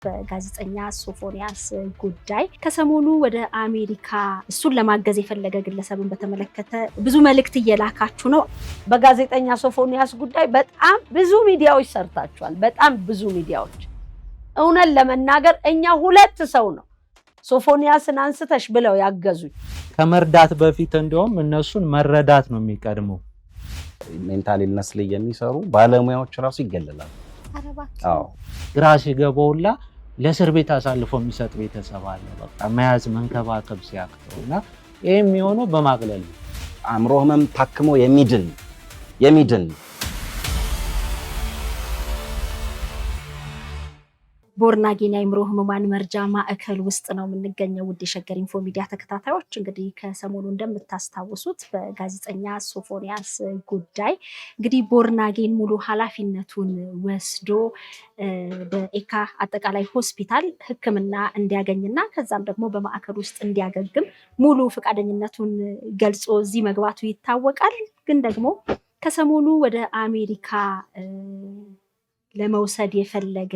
በጋዜጠኛ ሶፎንያስ ጉዳይ ከሰሞኑ ወደ አሜሪካ እሱን ለማገዝ የፈለገ ግለሰብን በተመለከተ ብዙ መልእክት እየላካችሁ ነው። በጋዜጠኛ ሶፎንያስ ጉዳይ በጣም ብዙ ሚዲያዎች ሰርታችኋል። በጣም ብዙ ሚዲያዎች እውነት ለመናገር እኛ ሁለት ሰው ነው ሶፎንያስን አንስተሽ ብለው ያገዙኝ። ከመርዳት በፊት እንደውም እነሱን መረዳት ነው የሚቀድመው። ሜንታል ኢልነስ ላይ የሚሰሩ ባለሙያዎች ራሱ ይገለላሉ። አዎ ግራ ሲገባውላ ለእስር ቤት አሳልፎ የሚሰጥ ቤተሰብ አለ። በቃ መያዝ መንከባከብ ሲያቅተውና ይሄ የሚሆነው በማቅለል ነው። አእምሮ ህመም ታክሞ የሚድን ቦርናጌን የአእምሮ ህሙማን መርጃ ማዕከል ውስጥ ነው የምንገኘው። ውድ የሸገር ኢንፎ ሚዲያ ተከታታዮች እንግዲህ ከሰሞኑ እንደምታስታውሱት በጋዜጠኛ ሶፎንያስ ጉዳይ እንግዲህ ቦርናጌን ሙሉ ኃላፊነቱን ወስዶ በኤካ አጠቃላይ ሆስፒታል ሕክምና እንዲያገኝና ከዛም ደግሞ በማዕከል ውስጥ እንዲያገግም ሙሉ ፈቃደኝነቱን ገልጾ እዚህ መግባቱ ይታወቃል። ግን ደግሞ ከሰሞኑ ወደ አሜሪካ ለመውሰድ የፈለገ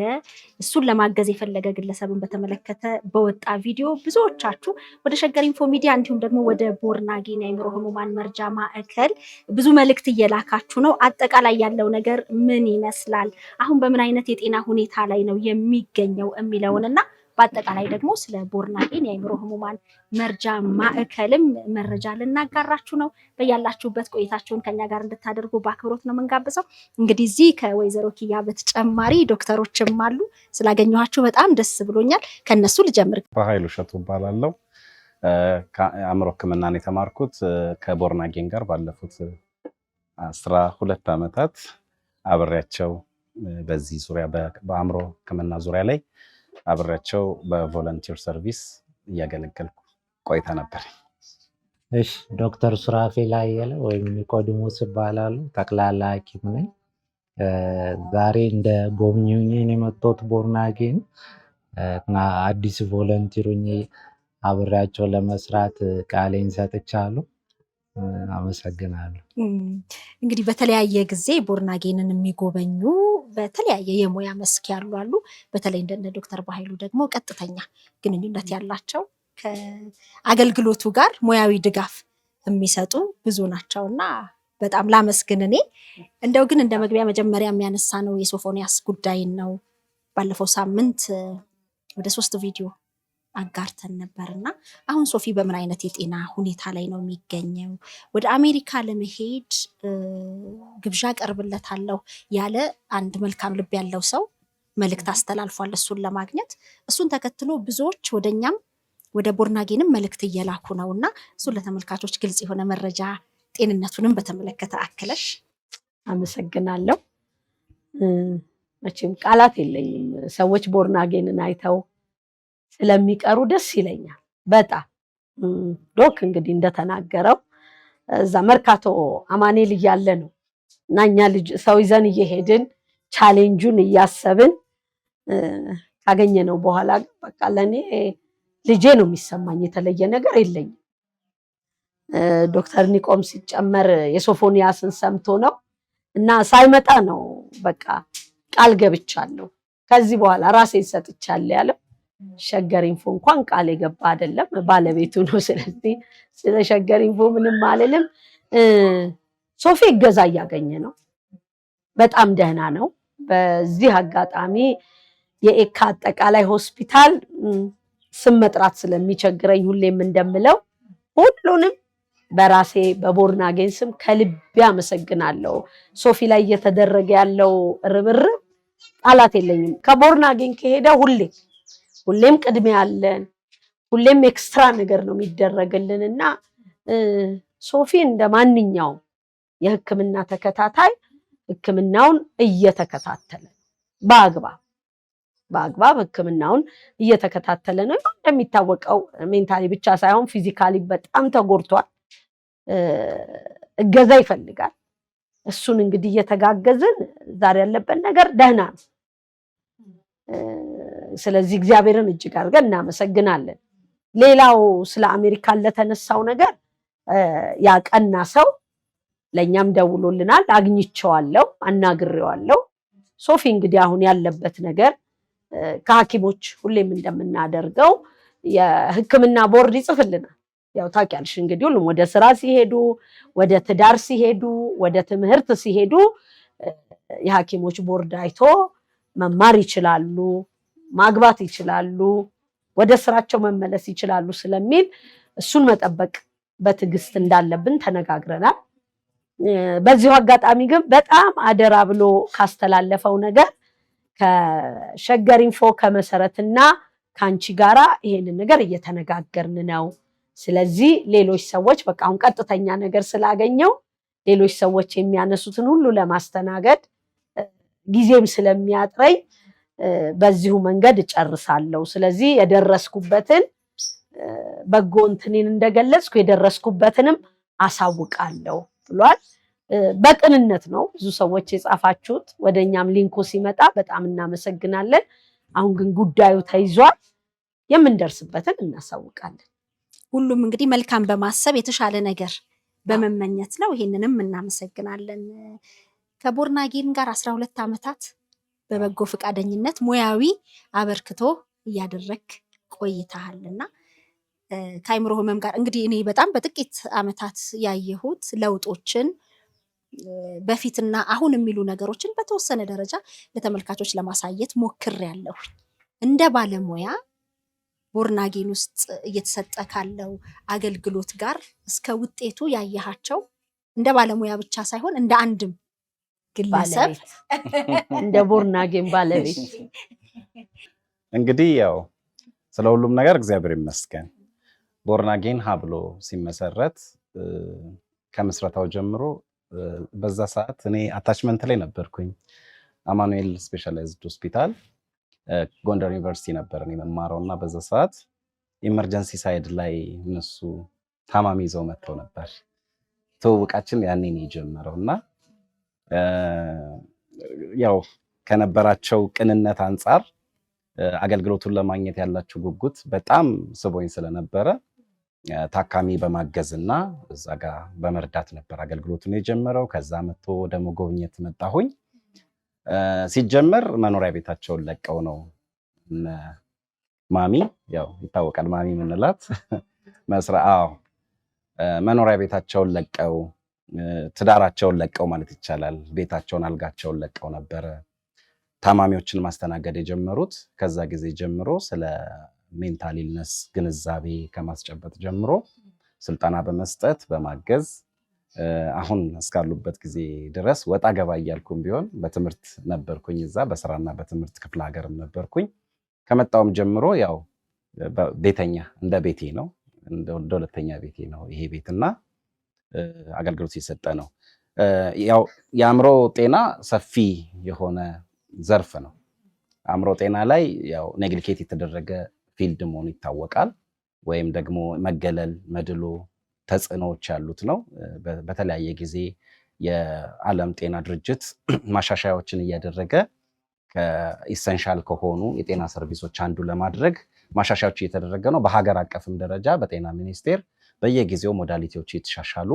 እሱን ለማገዝ የፈለገ ግለሰብን በተመለከተ በወጣ ቪዲዮ ብዙዎቻችሁ ወደ ሸገር ኢንፎ ሚዲያ እንዲሁም ደግሞ ወደ ቦርናጌን የአእምሮ ህሙማን መርጃ ማዕከል ብዙ መልእክት እየላካችሁ ነው። አጠቃላይ ያለው ነገር ምን ይመስላል፣ አሁን በምን አይነት የጤና ሁኔታ ላይ ነው የሚገኘው የሚለውንና በአጠቃላይ ደግሞ ስለ ቦርናጌን የአእምሮ ህሙማን መርጃ ማዕከልም መረጃ ልናጋራችሁ ነው። በያላችሁበት ቆይታችሁን ከኛ ጋር እንድታደርጉ በአክብሮት ነው የምንጋብዘው። እንግዲህ እዚህ ከወይዘሮ ኪያ በተጨማሪ ዶክተሮችም አሉ። ስላገኘኋችሁ በጣም ደስ ብሎኛል። ከነሱ ልጀምር። በኃይሉ እሸቱ እባላለሁ። ከአእምሮ ህክምናን የተማርኩት ከቦርናጌን ጋር ባለፉት 12 ዓመታት አብሬያቸው በዚህ ዙሪያ በአእምሮ ህክምና ዙሪያ ላይ አብሬያቸው በቮለንቲር ሰርቪስ እያገለገልኩ ቆይታ ነበር። እሺ፣ ዶክተር ሱራፌል አየለ ወይም ኒቆዲሞስ እባላለሁ። ጠቅላላ ሐኪም ነኝ። ዛሬ እንደ ጎብኚ የመጣሁት ቦርናጌን እና አዲስ ቮለንቲር ሆኜ አብሬያቸው ለመስራት ቃሌን ሰጥቻለሁ። አመሰግናለሁ። እንግዲህ በተለያየ ጊዜ ቦርናጌንን የሚጎበኙ በተለያየ የሙያ መስክ ያሉ አሉ። በተለይ እንደነ ዶክተር በኃይሉ ደግሞ ቀጥተኛ ግንኙነት ያላቸው ከአገልግሎቱ ጋር ሙያዊ ድጋፍ የሚሰጡ ብዙ ናቸውና በጣም ላመስግን። እኔ እንደው ግን እንደ መግቢያ መጀመሪያ የሚያነሳ ነው የሶፎንያስ ጉዳይን ነው። ባለፈው ሳምንት ወደ 3 ቪዲዮ አጋርተን ነበርና አሁን ሶፊ በምን አይነት የጤና ሁኔታ ላይ ነው የሚገኘው? ወደ አሜሪካ ለመሄድ ግብዣ ቀርብለታለሁ ያለ አንድ መልካም ልብ ያለው ሰው መልእክት አስተላልፏል እሱን ለማግኘት። እሱን ተከትሎ ብዙዎች ወደኛም ወደ ቦርናጌንም መልእክት እየላኩ ነውና እሱን ለተመልካቾች ግልጽ የሆነ መረጃ ጤንነቱንም በተመለከተ አክለሽ። አመሰግናለሁ። መቼም ቃላት የለኝም። ሰዎች ቦርናጌንን አይተው ስለሚቀሩ ደስ ይለኛል በጣም። ዶክ እንግዲህ እንደተናገረው እዛ መርካቶ አማኑኤል እያለ ነው እና እኛ ልጅ ሰው ይዘን እየሄድን ቻሌንጁን እያሰብን ካገኘነው በኋላ በቃ ለኔ ልጄ ነው የሚሰማኝ፣ የተለየ ነገር የለኝም። ዶክተር ኒቆም ሲጨመር የሶፎንያስን ሰምቶ ነው እና ሳይመጣ ነው በቃ ቃል ገብቻለሁ ከዚህ በኋላ ራሴን ሰጥቻለሁ ያለው። ሸገር ኢንፎ እንኳን ቃል የገባ አይደለም፣ ባለቤቱ ነው። ስለዚህ ስለ ሸገር ኢንፎ ምንም አልልም። ሶፊ እገዛ እያገኘ ነው፣ በጣም ደህና ነው። በዚህ አጋጣሚ የኤካ አጠቃላይ ሆስፒታል ስም መጥራት ስለሚቸግረኝ ሁሌም እንደምለው ሁሉንም በራሴ በቦርናጌን ስም ከልቤ አመሰግናለሁ። ሶፊ ላይ እየተደረገ ያለው ርብርብ ቃላት የለኝም። ከቦርናጌን ከሄደ ሁሌም ቅድሚያ አለን፣ ሁሌም ኤክስትራ ነገር ነው የሚደረግልንና ሶፊ እንደ ማንኛውም የህክምና ተከታታይ ህክምናውን እየተከታተለ በአግባብ ህክምናውን እየተከታተለ ነው። እንደሚታወቀው ሜንታሊ ብቻ ሳይሆን ፊዚካሊ በጣም ተጎድቷል። እገዛ ይፈልጋል። እሱን እንግዲህ እየተጋገዝን ዛሬ ያለበት ነገር ደህና ነው። ስለዚህ እግዚአብሔርን እጅግ አድርገን እናመሰግናለን። ሌላው ስለ አሜሪካን ለተነሳው ነገር ያቀና ሰው ለኛም ደውሎልናል፣ አግኝቼዋለሁ፣ አናግሬዋለሁ። ሶፊ እንግዲህ አሁን ያለበት ነገር ከሐኪሞች ሁሌም እንደምናደርገው የሕክምና ቦርድ ይጽፍልናል። ያው ታውቂያለሽ እንግዲህ ሁሉም ወደ ስራ ሲሄዱ፣ ወደ ትዳር ሲሄዱ፣ ወደ ትምህርት ሲሄዱ የሐኪሞች ቦርድ አይቶ መማር ይችላሉ፣ ማግባት ይችላሉ፣ ወደ ስራቸው መመለስ ይችላሉ ስለሚል እሱን መጠበቅ በትዕግስት እንዳለብን ተነጋግረናል። በዚሁ አጋጣሚ ግን በጣም አደራ ብሎ ካስተላለፈው ነገር ከሸገር ኢንፎ ከመሰረትና ከአንቺ ጋራ ይሄንን ነገር እየተነጋገርን ነው። ስለዚህ ሌሎች ሰዎች በቃ አሁን ቀጥተኛ ነገር ስላገኘው ሌሎች ሰዎች የሚያነሱትን ሁሉ ለማስተናገድ ጊዜም ስለሚያጥረኝ በዚሁ መንገድ እጨርሳለሁ። ስለዚህ የደረስኩበትን በጎ እንትኔን እንደገለጽኩ የደረስኩበትንም አሳውቃለሁ ብሏል። በቅንነት ነው ብዙ ሰዎች የጻፋችሁት። ወደኛም ሊንኩ ሲመጣ በጣም እናመሰግናለን። አሁን ግን ጉዳዩ ተይዟል፣ የምንደርስበትን እናሳውቃለን። ሁሉም እንግዲህ መልካም በማሰብ የተሻለ ነገር በመመኘት ነው። ይሄንንም እናመሰግናለን። ከቦርናጌን ጋር 12 ዓመታት በበጎ ፈቃደኝነት ሙያዊ አበርክቶ እያደረክ ቆይተሃልና ከአይምሮ ህመም ጋር እንግዲህ እኔ በጣም በጥቂት ዓመታት ያየሁት ለውጦችን በፊትና አሁን የሚሉ ነገሮችን በተወሰነ ደረጃ ለተመልካቾች ለማሳየት ሞክሬያለሁ። እንደ ባለሙያ ቦርናጌን ውስጥ እየተሰጠ ካለው አገልግሎት ጋር እስከ ውጤቱ ያየሃቸው እንደ ባለሙያ ብቻ ሳይሆን እንደ አንድም ግለሰብ እንደ ቦርናጌን ባለቤት እንግዲህ ያው ስለ ሁሉም ነገር እግዚአብሔር ይመስገን። ቦርናጌን ሀብሎ ሲመሰረት ከምስረታው ጀምሮ በዛ ሰዓት እኔ አታችመንት ላይ ነበርኩኝ። አማኑኤል ስፔሻላይዝድ ሆስፒታል ጎንደር ዩኒቨርሲቲ ነበር እኔ መማረው እና በዛ ሰዓት ኢመርጀንሲ ሳይድ ላይ እነሱ ታማሚ ይዘው መጥተው ነበር። ትውውቃችን ያኔ ነው የጀመረው እና ያው ከነበራቸው ቅንነት አንጻር አገልግሎቱን ለማግኘት ያላቸው ጉጉት በጣም ስቦኝ ስለነበረ ታካሚ በማገዝና እዛ ጋር በመርዳት ነበር አገልግሎቱን የጀመረው። ከዛ መጥቶ ወደ መጎብኘት መጣሁኝ። ሲጀመር መኖሪያ ቤታቸውን ለቀው ነው ማሚ ያው ይታወቃል ማሚ ምንላት መኖሪያ ቤታቸውን ለቀው ትዳራቸውን ለቀው ማለት ይቻላል ቤታቸውን አልጋቸውን ለቀው ነበረ ታማሚዎችን ማስተናገድ የጀመሩት። ከዛ ጊዜ ጀምሮ ስለ ሜንታል ኢልነስ ግንዛቤ ከማስጨበጥ ጀምሮ ስልጠና በመስጠት በማገዝ አሁን እስካሉበት ጊዜ ድረስ ወጣ ገባ እያልኩም ቢሆን በትምህርት ነበርኩኝ። እዛ በስራና በትምህርት ክፍለ ሀገርም ነበርኩኝ። ከመጣውም ጀምሮ ያው ቤተኛ እንደ ቤቴ ነው፣ እንደ ሁለተኛ ቤቴ ነው ይሄ ቤትና አገልግሎት እየሰጠ ነው። ያው የአእምሮ ጤና ሰፊ የሆነ ዘርፍ ነው። አእምሮ ጤና ላይ ያው ኔግሊኬት የተደረገ ፊልድ መሆኑ ይታወቃል። ወይም ደግሞ መገለል፣ መድሎ፣ ተጽዕኖዎች ያሉት ነው። በተለያየ ጊዜ የዓለም ጤና ድርጅት ማሻሻያዎችን እያደረገ ከኢሰንሻል ከሆኑ የጤና ሰርቪሶች አንዱ ለማድረግ ማሻሻያዎች እየተደረገ ነው። በሀገር አቀፍም ደረጃ በጤና ሚኒስቴር በየጊዜው ሞዳሊቲዎች እየተሻሻሉ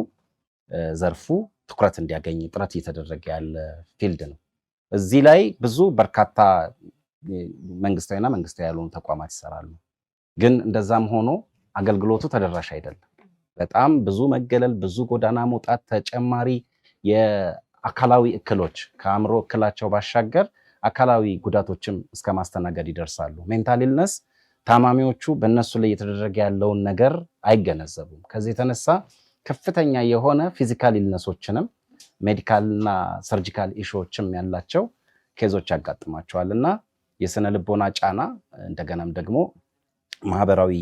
ዘርፉ ትኩረት እንዲያገኝ ጥረት እየተደረገ ያለ ፊልድ ነው። እዚህ ላይ ብዙ በርካታ መንግስታዊና መንግስታዊ ያልሆኑ ተቋማት ይሰራሉ። ግን እንደዛም ሆኖ አገልግሎቱ ተደራሽ አይደለም። በጣም ብዙ መገለል፣ ብዙ ጎዳና መውጣት፣ ተጨማሪ የአካላዊ እክሎች ከአእምሮ እክላቸው ባሻገር አካላዊ ጉዳቶችም እስከ ማስተናገድ ይደርሳሉ። ሜንታል ኢልነስ ታማሚዎቹ በእነሱ ላይ እየተደረገ ያለውን ነገር አይገነዘቡም። ከዚህ የተነሳ ከፍተኛ የሆነ ፊዚካል ኢልነሶችንም ሜዲካልና ሰርጂካል ኢሹዎችም ያላቸው ኬዞች ያጋጥማቸዋል እና የስነ ልቦና ጫና እንደገናም ደግሞ ማህበራዊ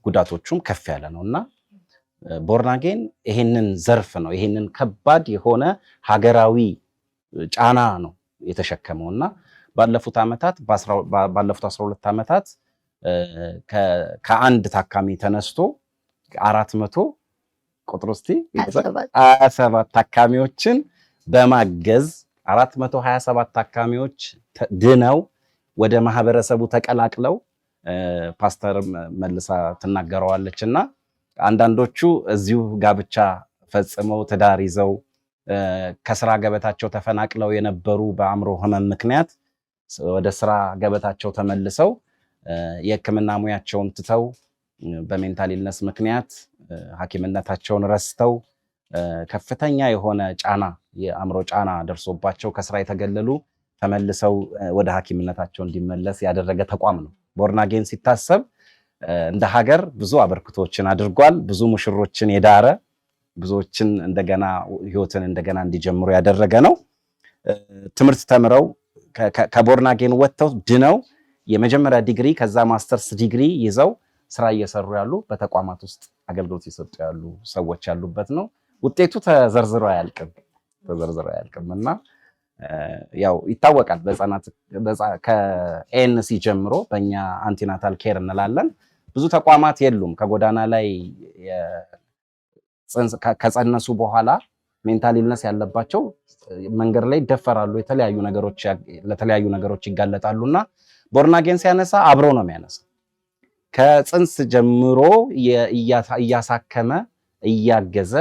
ጉዳቶቹም ከፍ ያለ ነው እና ቦርናጌን ይሄንን ዘርፍ ነው ይሄንን ከባድ የሆነ ሀገራዊ ጫና ነው የተሸከመው እና ባለፉት 12 ዓመታት ከአንድ ታካሚ ተነስቶ 400 ቁጥር ውስጥ 27 ታካሚዎችን በማገዝ 427 ታካሚዎች ድነው ወደ ማህበረሰቡ ተቀላቅለው ፓስተር መልሳ ትናገረዋለች እና አንዳንዶቹ እዚሁ ጋብቻ ፈጽመው ትዳር ይዘው ከስራ ገበታቸው ተፈናቅለው የነበሩ በአእምሮ ህመም ምክንያት ወደ ስራ ገበታቸው ተመልሰው የሕክምና ሙያቸውን ትተው በሜንታል ኢልነስ ምክንያት ሐኪምነታቸውን ረስተው ከፍተኛ የሆነ ጫና የአእምሮ ጫና ደርሶባቸው ከስራ የተገለሉ ተመልሰው ወደ ሐኪምነታቸው እንዲመለስ ያደረገ ተቋም ነው። ቦርን አጌን ሲታሰብ እንደ ሀገር ብዙ አበርክቶችን አድርጓል። ብዙ ሙሽሮችን የዳረ ብዙዎችን እንደገና ህይወትን እንደገና እንዲጀምሩ ያደረገ ነው። ትምህርት ተምረው ከቦርን አጌን ወጥተው ድነው የመጀመሪያ ዲግሪ ከዛ ማስተርስ ዲግሪ ይዘው ስራ እየሰሩ ያሉ በተቋማት ውስጥ አገልግሎት እየሰጡ ያሉ ሰዎች ያሉበት ነው። ውጤቱ ተዘርዝሮ አያልቅም እና ያው ይታወቃል። በህፃናት ከኤንሲ ጀምሮ በእኛ አንቲናታል ኬር እንላለን። ብዙ ተቋማት የሉም። ከጎዳና ላይ ከጸነሱ በኋላ ሜንታል ኢልነስ ያለባቸው መንገድ ላይ ይደፈራሉ፣ ለተለያዩ ነገሮች ይጋለጣሉና ቦርን አጌን ሲያነሳ አብሮ ነው የሚያነሳው። ከጽንስ ጀምሮ እያሳከመ እያገዘ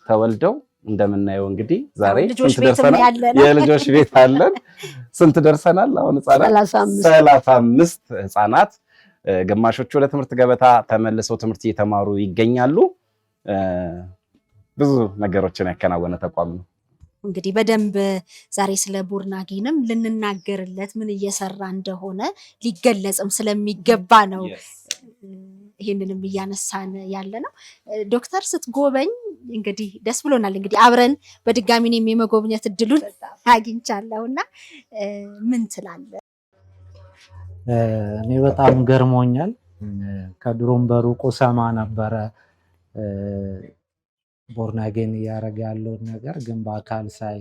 ተወልደው እንደምናየው እንግዲህ ዛሬ የልጆች ቤት አለን። ስንት ደርሰናል? አሁን ህፃናት 35 ህፃናት ግማሾቹ ወደ ትምህርት ገበታ ተመልሰው ትምህርት እየተማሩ ይገኛሉ። ብዙ ነገሮችን ያከናወነ ተቋም ነው። እንግዲህ በደንብ ዛሬ ስለ ቦርን አጌንም ልንናገርለት ምን እየሰራ እንደሆነ ሊገለጽም ስለሚገባ ነው ይህንንም እያነሳን ያለ ነው። ዶክተር ስትጎበኝ እንግዲህ ደስ ብሎናል። እንግዲህ አብረን በድጋሚ እኔም የመጎብኘት እድሉን አግኝቻለሁ እና ምን ትላለህ? እኔ በጣም ገርሞኛል። ከድሮም በሩቁ ሰማ ነበረ ቦርን አጌን እያደረገ ያለውን ነገር፣ ግን በአካል ሳይ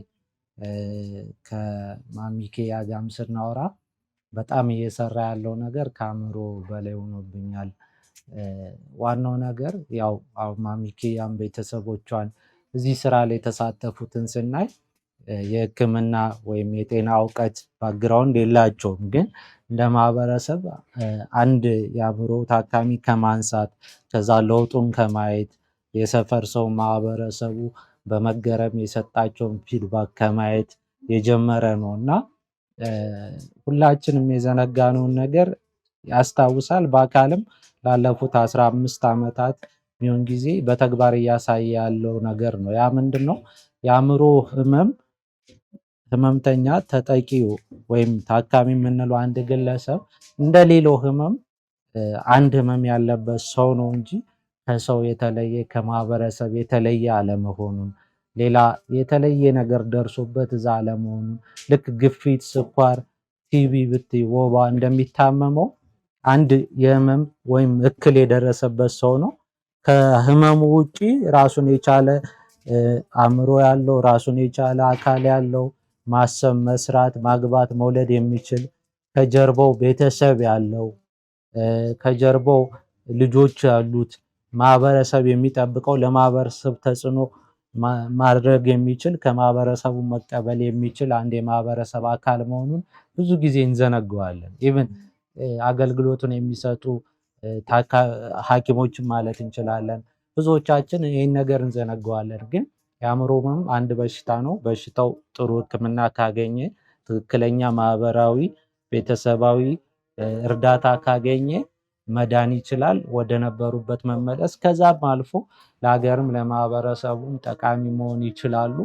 ከማሚኬ ያጋም ስናወራ በጣም እየሰራ ያለው ነገር ከአእምሮ በላይ ሆኖብኛል። ዋናው ነገር ያው ማሚኬያም ቤተሰቦቿን እዚህ ስራ ላይ የተሳተፉትን ስናይ የሕክምና ወይም የጤና እውቀት ባክግራውንድ የላቸውም፣ ግን እንደ ማህበረሰብ አንድ የአእምሮ ታካሚ ከማንሳት ከዛ ለውጡን ከማየት የሰፈር ሰው ማህበረሰቡ በመገረም የሰጣቸውን ፊድባክ ከማየት የጀመረ ነው እና ሁላችንም የዘነጋነውን ነገር ያስታውሳል። በአካልም ላለፉት 15 ዓመታት የሚሆን ጊዜ በተግባር እያሳየ ያለው ነገር ነው። ያ ምንድን ነው? የአእምሮ ህመምተኛ ተጠቂው ወይም ታካሚ የምንለው አንድ ግለሰብ እንደሌላው ህመም አንድ ህመም ያለበት ሰው ነው እንጂ ከሰው የተለየ ከማህበረሰብ የተለየ አለመሆኑን፣ ሌላ የተለየ ነገር ደርሶበት እዛ አለመሆኑን፣ ልክ ግፊት፣ ስኳር፣ ቲቪ ብትይ ወባ እንደሚታመመው አንድ የህመም ወይም እክል የደረሰበት ሰው ነው። ከህመሙ ውጪ ራሱን የቻለ አእምሮ ያለው ራሱን የቻለ አካል ያለው ማሰብ፣ መስራት፣ ማግባት፣ መውለድ የሚችል ከጀርባው ቤተሰብ ያለው ከጀርባው ልጆች ያሉት ማህበረሰብ የሚጠብቀው ለማህበረሰብ ተጽዕኖ ማድረግ የሚችል ከማህበረሰቡ መቀበል የሚችል አንድ የማህበረሰብ አካል መሆኑን ብዙ ጊዜ እንዘነገዋለን። ኢቭን አገልግሎቱን የሚሰጡ ሐኪሞችን ማለት እንችላለን። ብዙዎቻችን ይህን ነገር እንዘነገዋለን። ግን የአእምሮ ህመም አንድ በሽታ ነው። በሽታው ጥሩ ሕክምና ካገኘ ትክክለኛ ማህበራዊ ቤተሰባዊ እርዳታ ካገኘ መዳን ይችላል፣ ወደ ነበሩበት መመለስ፣ ከዛም አልፎ ለሀገርም ለማህበረሰቡም ጠቃሚ መሆን ይችላሉ።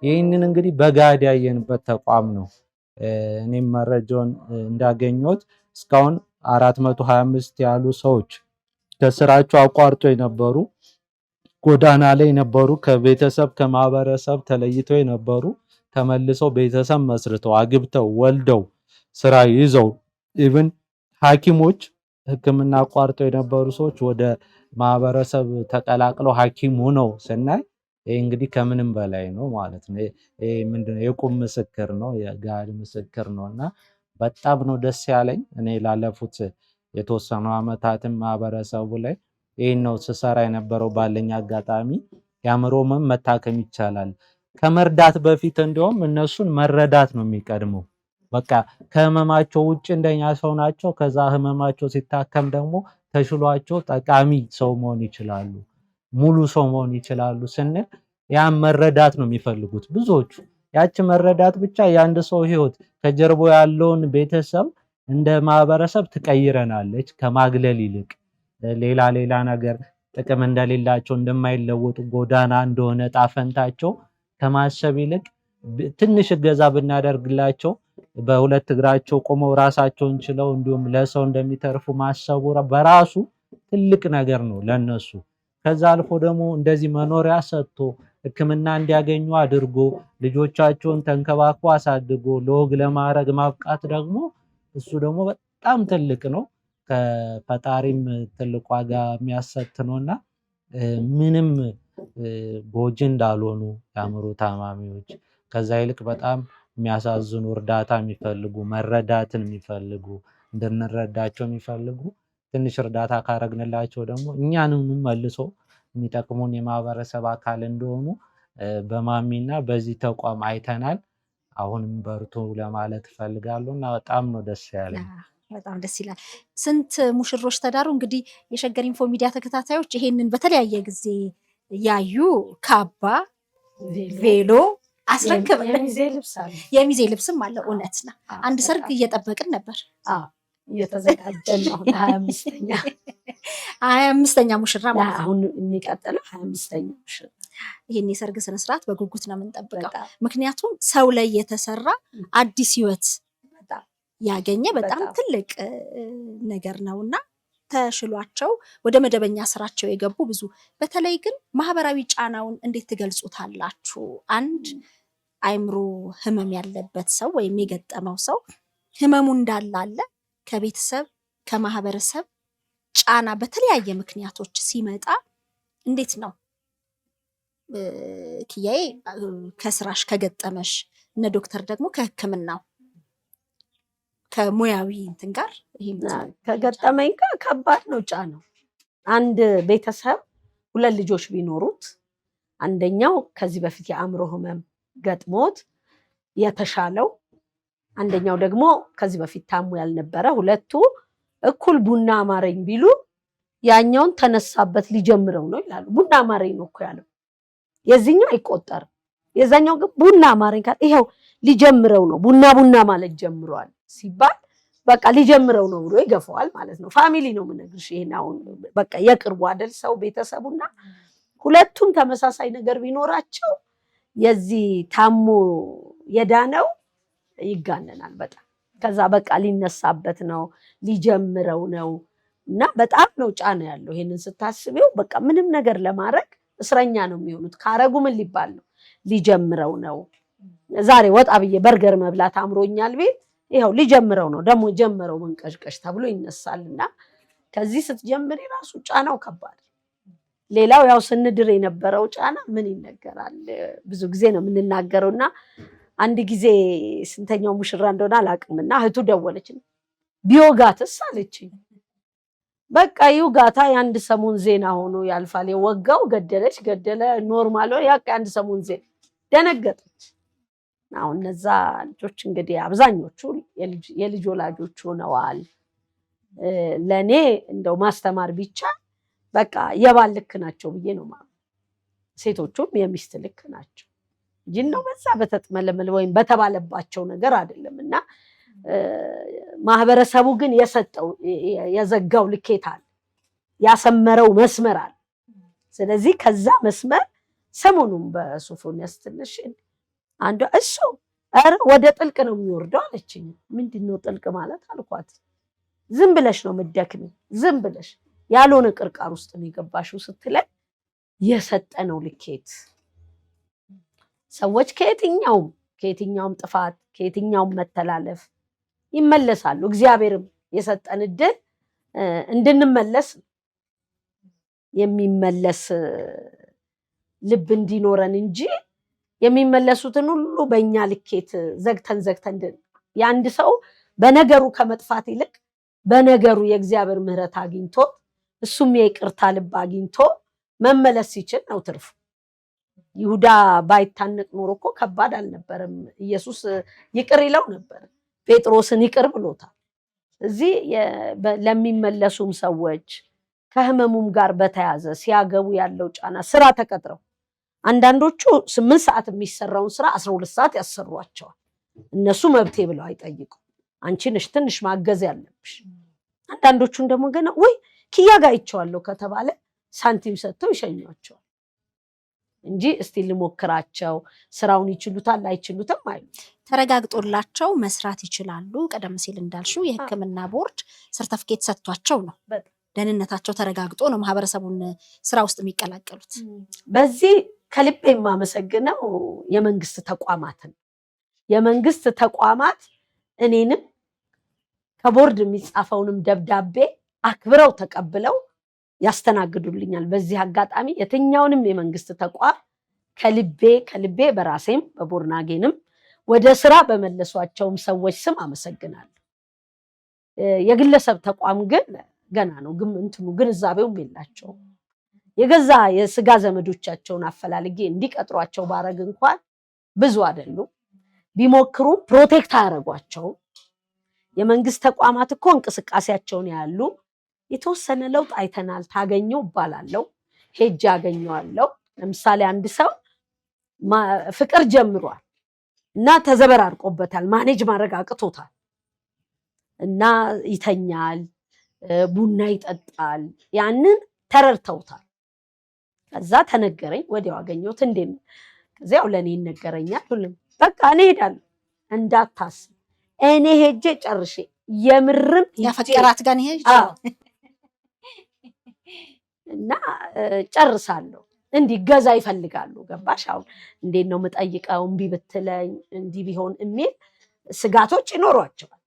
ይህንን እንግዲህ በጋድ ያየንበት ተቋም ነው። እኔም መረጃውን እንዳገኘሁት እስካሁን 425 ያሉ ሰዎች ከስራቸው አቋርጦ የነበሩ ጎዳና ላይ የነበሩ ከቤተሰብ ከማህበረሰብ ተለይተው የነበሩ ተመልሰው ቤተሰብ መስርተው አግብተው ወልደው ስራ ይዘው ኢቭን ሐኪሞች ሕክምና አቋርጠው የነበሩ ሰዎች ወደ ማህበረሰብ ተቀላቅለው ሐኪም ሆነው ስናይ ይሄ እንግዲህ ከምንም በላይ ነው ማለት ነው። ይሄ ምንድነው? የቁም ምስክር ነው፣ የጋድ ምስክር ነውና በጣም ነው ደስ ያለኝ። እኔ ላለፉት የተወሰኑ ዓመታትም ማህበረሰቡ ላይ ይሄን ነው ስሰራ የነበረው። ባለኝ አጋጣሚ የአእምሮ ህመም መታከም ይቻላል። ከመርዳት በፊት እንዲሁም እነሱን መረዳት ነው የሚቀድመው። በቃ ከህመማቸው ውጭ እንደኛ ሰው ናቸው። ከዛ ህመማቸው ሲታከም ደግሞ ተሽሏቸው ጠቃሚ ሰው መሆን ይችላሉ፣ ሙሉ ሰው መሆን ይችላሉ ስንል ያን መረዳት ነው የሚፈልጉት ብዙዎቹ። ያቺ መረዳት ብቻ የአንድ ሰው ህይወት ከጀርባው ያለውን ቤተሰብ እንደ ማህበረሰብ ትቀይረናለች ከማግለል ይልቅ ሌላ ነገር ጥቅም እንደሌላቸው እንደማይለወጡ ጎዳና እንደሆነ ጣፈንታቸው ከማሰብ ይልቅ ትንሽ እገዛ ብናደርግላቸው በሁለት እግራቸው ቆመው ራሳቸውን ችለው እንዲሁም ለሰው እንደሚተርፉ ማሰቡ በራሱ ትልቅ ነገር ነው ለነሱ። ከዛ አልፎ ደግሞ እንደዚህ መኖሪያ ሰጥቶ ሕክምና እንዲያገኙ አድርጎ ልጆቻቸውን ተንከባክቦ አሳድጎ ለወግ ለማዕረግ ማብቃት ደግሞ እሱ ደግሞ በጣም ትልቅ ነው። ከፈጣሪም ትልቅ ዋጋ የሚያሰጥ ነውና ምንም ጎጂ እንዳልሆኑ የአእምሮ ታማሚዎች ከዛ ይልቅ በጣም የሚያሳዝኑ እርዳታ የሚፈልጉ መረዳትን የሚፈልጉ እንድንረዳቸው የሚፈልጉ ትንሽ እርዳታ ካረግንላቸው ደግሞ እኛንም መልሶ የሚጠቅሙን የማህበረሰብ አካል እንደሆኑ በማሚና በዚህ ተቋም አይተናል። አሁንም በርቱ ለማለት እፈልጋለሁ እና በጣም ነው ደስ ያለኝ። በጣም ደስ ይላል። ስንት ሙሽሮች ተዳሩ። እንግዲህ የሸገር ኢንፎ ሚዲያ ተከታታዮች ይሄንን በተለያየ ጊዜ ያዩ ካባ ቬሎ አስረክበን የሚዜ ልብስም አለ። እውነት ነው። አንድ ሰርግ እየጠበቅን ነበር። እየተዘጋጀን ነው። 25ኛ ሙሽራ ማለት አሁን የሚቀጥለው 25ኛ ሙሽራ። ይሄን የሰርግ ስነስርዓት በጉጉት ነው የምንጠብቀው። ምክንያቱም ሰው ላይ የተሰራ አዲስ ህይወት ያገኘ በጣም ትልቅ ነገር ነውና ተሽሏቸው ወደ መደበኛ ስራቸው የገቡ ብዙ። በተለይ ግን ማህበራዊ ጫናውን እንዴት ትገልጹታላችሁ? አንድ አእምሮ ህመም ያለበት ሰው ወይም የገጠመው ሰው ህመሙ እንዳለ ከቤተሰብ ከማህበረሰብ ጫና በተለያየ ምክንያቶች ሲመጣ እንዴት ነው ኪያዬ ከስራሽ ከገጠመሽ እነ ዶክተር ደግሞ ከህክምናው ከሙያዊ እንትን ጋር ከገጠመኝ ጋር ከባድ ነው ጫናው። አንድ ቤተሰብ ሁለት ልጆች ቢኖሩት አንደኛው ከዚህ በፊት የአእምሮ ህመም ገጥሞት የተሻለው፣ አንደኛው ደግሞ ከዚህ በፊት ታሞ ያልነበረ፣ ሁለቱ እኩል ቡና አማረኝ ቢሉ ያኛውን ተነሳበት ሊጀምረው ነው ይላሉ። ቡና አማረኝ ነው እኮ ያለው፣ የዚህኛው አይቆጠርም። የዛኛው ግን ቡና አማረኝ ካለ ይሄው ሊጀምረው ነው፣ ቡና ማለት ጀምሯል ሲባል በቃ ሊጀምረው ነው ብሎ ይገፋዋል ማለት ነው። ፋሚሊ ነው የምነግርሽ። ይሄን አሁን በቃ የቅርቡ አይደል ሰው ቤተሰቡና ሁለቱም ተመሳሳይ ነገር ቢኖራቸው የዚህ ታሞ የዳነው ይጋነናል በጣም። ከዛ በቃ ሊነሳበት ነው ሊጀምረው ነው እና በጣም ነው ጫና ያለው። ይሄንን ስታስቢው በቃ ምንም ነገር ለማድረግ እስረኛ ነው የሚሆኑት። ካረጉ ምን ሊባል ነው? ሊጀምረው ነው። ዛሬ ወጣ ብዬ በርገር መብላት አምሮኛል ቤት ይሄው ሊጀምረው ነው፣ ደግሞ ጀመረው መንቀሽቀሽ ተብሎ ይነሳልና ከዚህ ስትጀምሪ ራሱ ጫናው ከባድ። ሌላው ያው ስንድር የነበረው ጫና ምን ይነገራል? ብዙ ጊዜ ነው የምንናገረውና አንድ ጊዜ ስንተኛው ሙሽራ እንደሆነ አላውቅምና እህቱ ደወለች። ቢዮጋትስ አለችኝ። በቃ ይውጋታ የአንድ ሰሞን ዜና ሆኖ ያልፋል። የወጋው ገደለ ኖርማል ሆነ። ያው የአንድ ሰሞን ዜና ደነገጠች። አሁን እነዛ ልጆች እንግዲህ አብዛኞቹ የልጅ ወላጆች ሆነዋል። ለኔ እንደው ማስተማር ቢቻል በቃ የባል ልክ ናቸው ብዬ ነው ማለት። ሴቶቹም የሚስት ልክ ናቸው እንጂ ነው በዛ በተጥመለመለ ወይም በተባለባቸው ነገር አይደለምና ማህበረሰቡ ግን የሰጠው የዘጋው ልኬት አለ፣ ያሰመረው መስመር አለ። ስለዚህ ከዛ መስመር ሰሞኑን በሶፎንያስ ትንሽ አንዷ እሱ ኧረ ወደ ጥልቅ ነው የሚወርደው አለችኝ። ምንድነው ጥልቅ ማለት አልኳት። ዝም ብለሽ ነው የምትደክሚ፣ ዝም ብለሽ ያልሆነ ቅርቃር ውስጥ ነው የገባሽው ስትለኝ የሰጠነው ልኬት ሰዎች ከየትኛውም ጥፋት ከየትኛውም መተላለፍ ይመለሳሉ። እግዚአብሔርም የሰጠን ዕድል እንድንመለስ የሚመለስ ልብ እንዲኖረን እንጂ የሚመለሱትን ሁሉ በእኛ ልኬት ዘግተን የአንድ ሰው በነገሩ ከመጥፋት ይልቅ በነገሩ የእግዚአብሔር ምሕረት አግኝቶ እሱም የይቅርታ ልብ አግኝቶ መመለስ ሲችል ነው ትርፉ። ይሁዳ ባይታነቅ ኖሮ እኮ ከባድ አልነበረም። ኢየሱስ ይቅር ይለው ነበር። ጴጥሮስን ይቅር ብሎታል። እዚህ ለሚመለሱም ሰዎች ከህመሙም ጋር በተያዘ ሲያገቡ ያለው ጫና፣ ስራ ተቀጥረው አንዳንዶቹ 8 ሰዓት የሚሰራውን ስራ 12 ሰዓት ያሰሯቸዋል። እነሱ መብቴ ብለው አይጠይቁም። አንቺ ነሽ ትንሽ ማገዝ ያለብሽ። አንዳንዶቹን ደግሞ ገና ወይ ኪያ ጋር አይቼዋለሁ ከተባለ ሳንቲም ሰጥተው ይሸኟቸዋል እንጂ እስቲ ልሞክራቸው ስራውን ይችሉታል አይችሉትም አይሉ። ተረጋግጦላቸው መስራት ይችላሉ። ቀደም ሲል እንዳልሽው የሕክምና ቦርድ ሰርተፍኬት ሰጥቷቸው ነው ደህንነታቸው ተረጋግጦ ነው ማህበረሰቡን ስራ ውስጥ የሚቀላቀሉት። በዚህ ከልቤ የማመሰግነው የመንግስት ተቋማትን የመንግስት ተቋማት እኔንም ከቦርድ የሚጻፈውንም ደብዳቤ አክብረው ተቀብለው ያስተናግዱልኛል። በዚህ አጋጣሚ የትኛውንም የመንግስት ተቋም ከልቤ በራሴም በቦርናጌንም ወደ ስራ በመለሷቸውም ሰዎች ስም አመሰግናለሁ። የግለሰብ ተቋም ግን ገና ነው ግንዛቤውም የላቸውም። የገዛ የስጋ ዘመዶቻቸውን አፈላልጌ እንዲቀጥሯቸው ባረግ እንኳን ብዙ አይደሉም። ቢሞክሩም ፕሮቴክት አያረጓቸውም። የመንግስት ተቋማት እኮ እንቅስቃሴያቸውን ያሉ የተወሰነ ለውጥ አይተናል ታገኘው ባላለው ሄጅ ያገኘዋለው። ለምሳሌ አንድ ሰው ፍቅር ጀምሯል እና ተዘበራርቆበታል፣ ማኔጅ ማድረግ አቅቶታል እና ይተኛል፣ ቡና ይጠጣል። ያንን ተረድተውታል። ከዛ ተነገረኝ፣ ወዲያው አገኘሁት። እንዴት ነው? ከዚያው ለኔ ይነገረኛል። ሁሉም በቃ እኔ ሄዳለሁ እንዳታስብ፣ እኔ ሄጄ ጨርሼ የምርም ያፈቀራት ጋር ነው ይችላል እና ጨርሳለሁ። እንዲህ ገዛ ይፈልጋሉ። ገባሽ? አሁን እንዴት ነው የምጠይቀው? እምቢ ብትለኝ እንዲህ ቢሆን የሚል ስጋቶች ይኖሯቸዋል።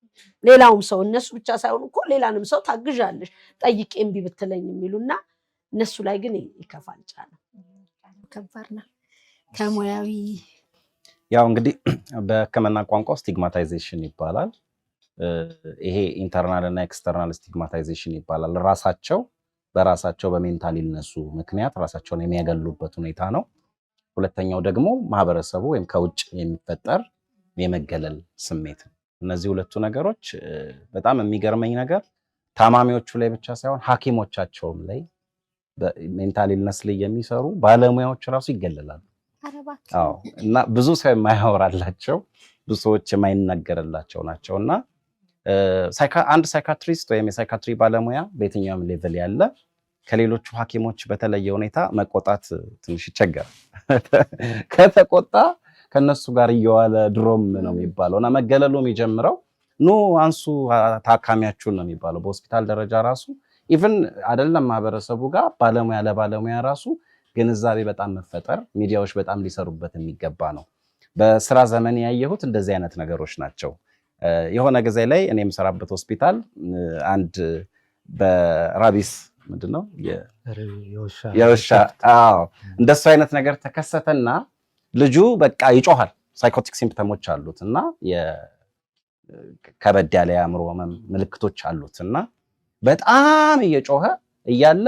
ሌላውም ሰው እነሱ ብቻ ሳይሆን እኮ ሌላንም ሰው ታግዣለሽ ጠይቄ እምቢ ብትለኝ የሚሉና እነሱ ላይ ግን ይከፋል። ጫና ከባድ ነው። ከሙያዊ ያው እንግዲህ በሕክምና ቋንቋ ስቲግማታይዜሽን ይባላል። ይሄ ኢንተርናል እና ኤክስተርናል ስቲግማታይዜሽን ይባላል። በራሳቸው በሜንታል ኢልነሱ ምክንያት ራሳቸውን የሚያገሉበት ሁኔታ ነው። ሁለተኛው ደግሞ ማህበረሰቡ ወይም ከውጭ የሚፈጠር የመገለል ስሜት ነው። እነዚህ ሁለቱ ነገሮች በጣም የሚገርመኝ ነገር ታማሚዎቹ ላይ ብቻ ሳይሆን ሐኪሞቻቸውም ላይ በሜንታል ኢልነስ ላይ የሚሰሩ ባለሙያዎች ራሱ ይገለላሉ። አዎ። እና ብዙ ሰው የማያወራላቸው ብዙ ሰዎች የማይነገርላቸው ናቸውና አንድ ሳይካትሪስት ወይም የሳይካትሪ ባለሙያ በየትኛውም ሌቭል ያለ ከሌሎቹ ሐኪሞች በተለየ ሁኔታ መቆጣት ትንሽ ይቸገራል። ከተቆጣ ከነሱ ጋር እየዋለ ድሮም ነው የሚባለው እና መገለሉ የሚጀምረው አንሱ ታካሚያችሁን ነው የሚባለው። በሆስፒታል ደረጃ ራሱ ኢቭን አይደለም ማህበረሰቡ ጋር ባለሙያ ለባለሙያ ራሱ ግንዛቤ በጣም መፈጠር ሚዲያዎች በጣም ሊሰሩበት የሚገባ ነው። በስራ ዘመን ያየሁት እንደዚህ አይነት ነገሮች ናቸው። የሆነ ጊዜ ላይ እኔ የምሰራበት ሆስፒታል አንድ በራቢስ ምንድነው የውሻ እንደሱ አይነት ነገር ተከሰተና ልጁ በቃ ይጮሃል። ሳይኮቲክ ሲምፕተሞች አሉት እና ከበድ ያለ የአእምሮ ህመም ምልክቶች አሉት እና በጣም እየጮኸ እያለ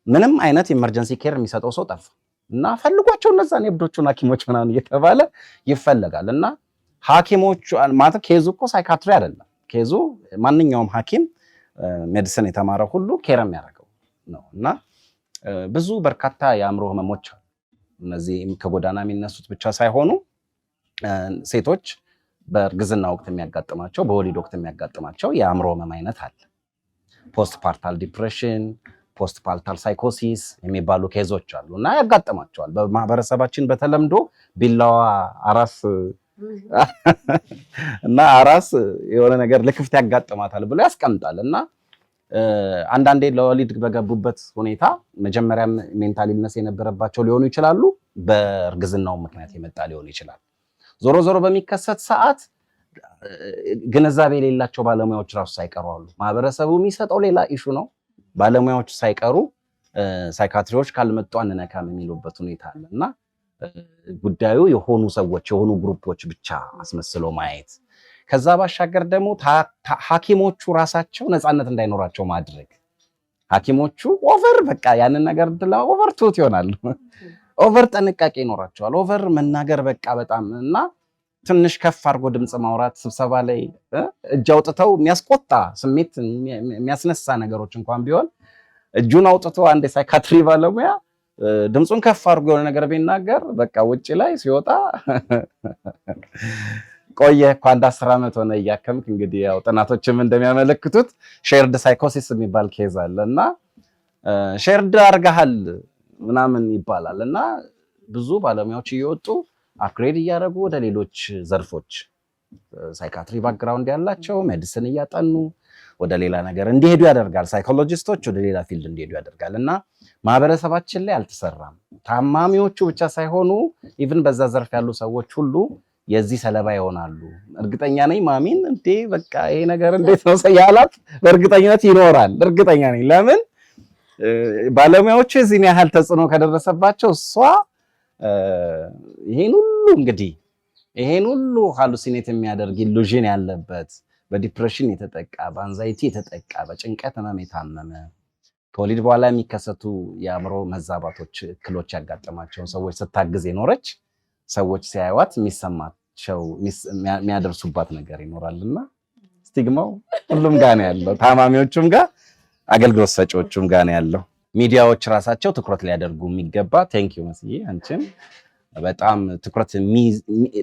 ምንም አይነት ኢመርጀንሲ ኬር የሚሰጠው ሰው ጠፋ እና ፈልጓቸው እነዛን የብዶቹን ሐኪሞች ምናምን እየተባለ ይፈለጋል እና ሐኪሞቹ ማለት ኬዙ እኮ ሳይካትሪ አይደለም። ኬዙ ማንኛውም ሐኪም ሜዲሲን የተማረ ሁሉ ኬር የሚያደርገው ነው እና ብዙ በርካታ የአእምሮ ህመሞች አሉ። እነዚህ ከጎዳና የሚነሱት ብቻ ሳይሆኑ ሴቶች በእርግዝና ወቅት የሚያጋጥማቸው በወሊድ ወቅት የሚያጋጥማቸው የአእምሮ ህመም አይነት አለ። ፖስት ፓርታል ዲፕሬሽን፣ ፖስት ፓርታል ሳይኮሲስ የሚባሉ ኬዞች አሉ እና ያጋጥማቸዋል። በማህበረሰባችን በተለምዶ ቢላዋ አራስ እና አራስ የሆነ ነገር ለክፍት ያጋጥማታል ብሎ ያስቀምጣል እና አንዳንዴ ለወሊድ በገቡበት ሁኔታ መጀመሪያም ሜንታል ኢልነስ የነበረባቸው ሊሆኑ ይችላሉ። በእርግዝናው ምክንያት የመጣ ሊሆን ይችላል። ዞሮ ዞሮ በሚከሰት ሰዓት ግንዛቤ የሌላቸው ባለሙያዎች ራሱ ሳይቀሩ አሉ። ማህበረሰቡ የሚሰጠው ሌላ ኢሹ ነው። ባለሙያዎች ሳይቀሩ ሳይካትሪዎች ካልመጡ አንነካም የሚሉበት ሁኔታ አለ እና ጉዳዩ የሆኑ ሰዎች የሆኑ ግሩፖች ብቻ አስመስለው ማየት፣ ከዛ ባሻገር ደግሞ ሐኪሞቹ ራሳቸው ነፃነት እንዳይኖራቸው ማድረግ። ሐኪሞቹ ኦቨር በቃ ያንን ነገር ኦቨር ቱት ይሆናሉ። ኦቨር ጥንቃቄ ይኖራቸዋል። ኦቨር መናገር በቃ በጣም እና ትንሽ ከፍ አድርጎ ድምፅ ማውራት፣ ስብሰባ ላይ እጅ አውጥተው የሚያስቆጣ ስሜት የሚያስነሳ ነገሮች እንኳን ቢሆን እጁን አውጥቶ አንድ የሳይካትሪ ባለሙያ ድምፁን ከፍ አድርጎ የሆነ ነገር ቢናገር በቃ ውጪ ላይ ሲወጣ ቆየ እኮ 10 ዓመት ሆነ እያከምክ። እንግዲህ ያው ጥናቶችም እንደሚያመለክቱት ሼርድ ሳይኮሲስ የሚባል ኬዝ አለና ሼርድ አርጋሃል ምናምን ይባላል እና ብዙ ባለሙያዎች እየወጡ አፕግሬድ እያደረጉ ወደ ሌሎች ዘርፎች ሳይካትሪ ባክግራውንድ ያላቸው ሜዲሲን እያጠኑ ወደ ሌላ ነገር እንዲሄዱ ያደርጋል። ሳይኮሎጂስቶች ወደ ሌላ ፊልድ እንዲሄዱ ያደርጋል እና ማህበረሰባችን ላይ አልተሰራም። ታማሚዎቹ ብቻ ሳይሆኑ ኢቭን በዛ ዘርፍ ያሉ ሰዎች ሁሉ የዚህ ሰለባ ይሆናሉ። እርግጠኛ ነኝ ማሚን እንዴ በቃ ይሄ ነገር እንዴት ነው ያላት በእርግጠኝነት ይኖራል። እርግጠኛ ነኝ። ለምን ባለሙያዎቹ እዚህን ያህል ተጽዕኖ ከደረሰባቸው እሷ ይሄን ሁሉ ሃሉሲኔት የሚያደርግ ኢሉዥን ያለበት በዲፕሬሽን የተጠቃ በአንዛይቲ የተጠቃ በጭንቀት ህመም የታመመ ከወሊድ በኋላ የሚከሰቱ የአእምሮ መዛባቶች እክሎች ያጋጠማቸውን ሰዎች ስታግዝ የኖረች ሰዎች ሲያዩዋት የሚሰማቸው የሚያደርሱባት ነገር ይኖራልና ስቲግማው ሁሉም ጋር ነው ያለው። ታማሚዎቹም ጋር አገልግሎት ሰጪዎቹም ጋር ነው ያለው። ሚዲያዎች ራሳቸው ትኩረት ሊያደርጉ የሚገባ ቴንኪው መስዬ አንቺም በጣም ትኩረት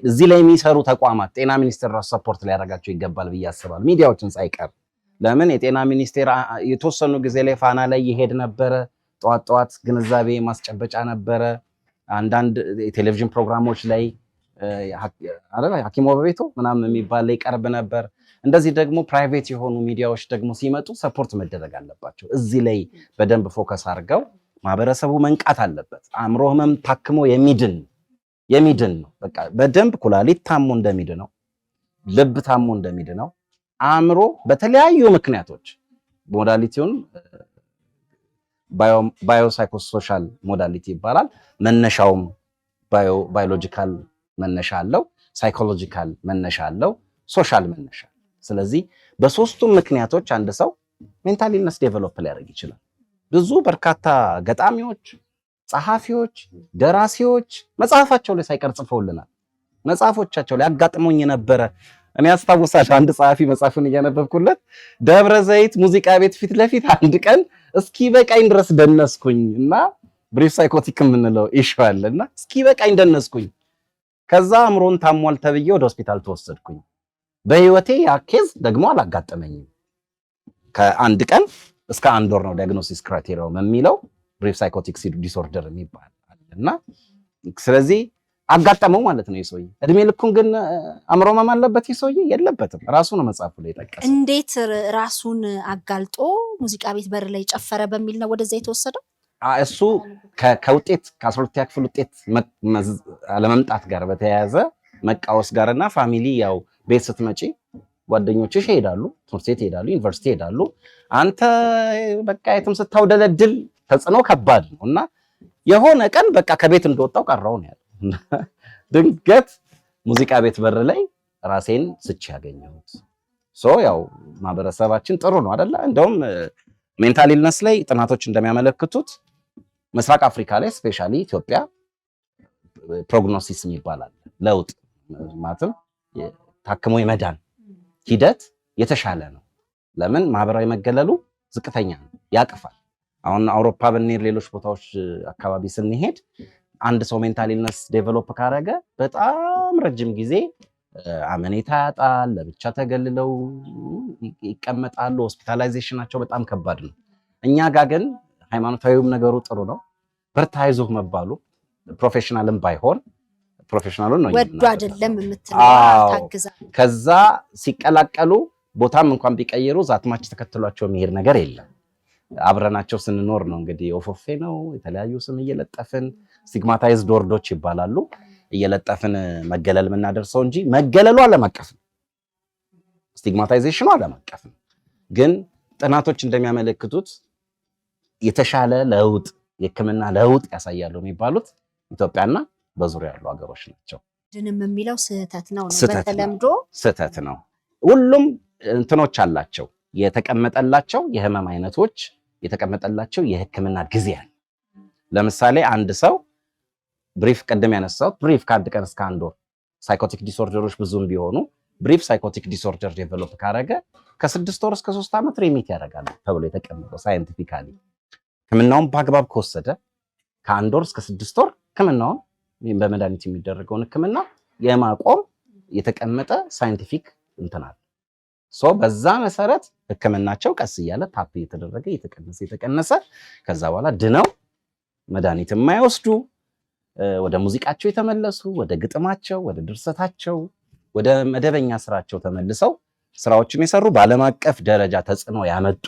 እዚህ ላይ የሚሰሩ ተቋማት ጤና ሚኒስቴር ራሱ ሰፖርት ሊያደርጋቸው ይገባል ብዬ አስባለሁ። ሚዲያዎችን ሳይቀር ለምን የጤና ሚኒስቴር የተወሰኑ ጊዜ ላይ ፋና ላይ ይሄድ ነበረ። ጠዋት ግንዛቤ ማስጨበጫ ነበረ። አንዳንድ የቴሌቪዥን ፕሮግራሞች ላይ ሐኪሞ በቤቱ ምናምን የሚባል ላይ ቀርብ ነበር። እንደዚህ ደግሞ ፕራይቬት የሆኑ ሚዲያዎች ደግሞ ሲመጡ ሰፖርት መደረግ አለባቸው። እዚህ ላይ በደንብ ፎከስ አድርገው ማህበረሰቡ መንቃት አለበት። አእምሮ ህመም ታክሞ የሚድን ነው። በቃ በደንብ ኩላሊት ታሞ እንደሚድነው፣ ልብ ታሞ እንደሚድነው አእምሮ በተለያዩ ምክንያቶች ሞዳሊቲውን ባዮሳይኮሶሻል ሞዳሊቲ ይባላል። መነሻውም ባዮሎጂካል መነሻ አለው፣ ሳይኮሎጂካል መነሻ አለው፣ ሶሻል መነሻ። ስለዚህ በሶስቱም ምክንያቶች አንድ ሰው ሜንታል ኢልነስ ዴቨሎፕ ሊያደርግ ይችላል። ብዙ በርካታ ገጣሚዎች፣ ጸሐፊዎች፣ ደራሲዎች መጽሐፋቸው ላይ ሳይቀር ጽፈውልናል። መጽሐፎቻቸው ላይ አጋጥሞኝ ነበረ። እኔ አስታውሳለሁ አንድ ጸሐፊ መጽሐፉን እያነበብኩለት ደብረ ዘይት ሙዚቃ ቤት ፊት ለፊት አንድ ቀን እስኪ በቃኝ ድረስ ደነስኩኝ እና ብሪፍ ሳይኮቲክ የምንለው ኢሹ አለና እስኪ በቃኝ ደነስኩኝ። ከዛ አእምሮን ታሟል ተብዬ ወደ ሆስፒታል ተወሰድኩኝ። በህይወቴ ያ ኬዝ ደግሞ አላጋጠመኝም። ከአንድ ቀን እስከ 1 ወር ነው ዲያግኖሲስ ክራይቴሪያው የሚለው ብሪፍ ሳይኮቲክ ዲስኦርደር የሚባል አለና ስለዚህ አጋጠመው ማለት ነው። የሰውዬ እድሜ ልኩን ግን አእምሮ ህመም አለበት የሰውዬ የለበትም። ራሱ ነው መጽሐፉ ላይ ጠቀሰ። እንዴት ራሱን አጋልጦ ሙዚቃ ቤት በር ላይ ጨፈረ በሚል ነው ወደዛ የተወሰደው? እሱ ከውጤት ከ12ኛ ክፍል ውጤት አለመምጣት ጋር በተያያዘ መቃወስ ጋርና ፋሚሊ ያው ቤት ስትመጪ ጓደኞችሽ ይሄዳሉ፣ ትምህርት ቤት ይሄዳሉ፣ ዩኒቨርሲቲ ይሄዳሉ። አንተ በቃ የትም ስታውደለድል ተጽዕኖ ከባድ ነው እና የሆነ ቀን በቃ ከቤት እንደወጣው ቀረው ነው ያለው። ድንገት ሙዚቃ ቤት በር ላይ ራሴን ስቼ ያገኘሁት። ያው ማህበረሰባችን ጥሩ ነው አይደለ? እንደውም ሜንታል ኢልነስ ላይ ጥናቶች እንደሚያመለክቱት ምስራቅ አፍሪካ ላይ ስፔሻሊ ኢትዮጵያ ፕሮግኖሲስ ይባላል ለውጥ ማለትም ታክሞ የመዳን ሂደት የተሻለ ነው። ለምን? ማህበራዊ መገለሉ ዝቅተኛ ነው፣ ያቅፋል። አሁን አውሮፓ ብንሄድ ሌሎች ቦታዎች አካባቢ ስንሄድ አንድ ሰው ሜንታል ኢልነስ ዴቨሎፕ ካረገ በጣም ረጅም ጊዜ አመኔታ ያጣል፣ ለብቻ ተገልለው ይቀመጣሉ፣ ሆስፒታላይዜሽናቸው በጣም ከባድ ነው። እኛ ጋር ግን ሃይማኖታዊም ነገሩ ጥሩ ነው። በርታ አይዞህ መባሉ ፕሮፌሽናልም ባይሆን ፕሮፌሽናሉን ነው ወዱ አይደለም የምትለው ታግዛ። ከዛ ሲቀላቀሉ ቦታም እንኳን ቢቀይሩ ዛትማች ተከትሏቸው የሚሄድ ነገር የለም። አብረናቸው ስንኖር ነው እንግዲህ ኦፎፌ ነው የተለያዩ ስም እየለጠፍን ስቲግማታይዝድ ወርዶች ይባላሉ እየለጠፍን መገለል የምናደርሰው እንጂ መገለሉ ዓለም አቀፍ ነው። ስቲግማታይዜሽኑ ዓለም አቀፍ ነው። ግን ጥናቶች እንደሚያመለክቱት የተሻለ ለውጥ የሕክምና ለውጥ ያሳያሉ የሚባሉት ኢትዮጵያና በዙሪያ ያሉ ሀገሮች ናቸው። ድንም የሚለው ስህተት ነው። በተለምዶ ስህተት ነው። ሁሉም እንትኖች አላቸው የተቀመጠላቸው የህመም አይነቶች የተቀመጠላቸው የሕክምና ጊዜ አለ። ለምሳሌ አንድ ሰው ብሪፍ ቀደም ያነሳሁት ብሪፍ ከአንድ ቀን እስከ 1 ወር ሳይኮቲክ ዲስኦርደሮች ብዙም ቢሆኑ ብሪፍ ሳይኮቲክ ዲስኦርደር ዴቨሎፕ ካረገ ከ6 ወር እስከ 3 ዓመት ሪሚት ያደርጋል ተብሎ የተቀመጠው ሳይንቲፊካሊ። ሕክምናውን በአግባብ ከወሰደ ከ1 ወር እስከ 6 ወር ህክምናውን በመድኃኒት የሚደረገውን ህክምና የማቆም የተቀመጠ ሳይንቲፊክ እንትናል። በዛ መሰረት ህክምናቸው ቀስ እያለ ታፕ እየተደረገ የተቀነሰ ከዛ በኋላ ድነው መድኃኒት የማይወስዱ ወደ ሙዚቃቸው የተመለሱ ወደ ግጥማቸው ወደ ድርሰታቸው ወደ መደበኛ ስራቸው ተመልሰው ስራዎችን የሰሩ በዓለም አቀፍ ደረጃ ተጽዕኖ ያመጡ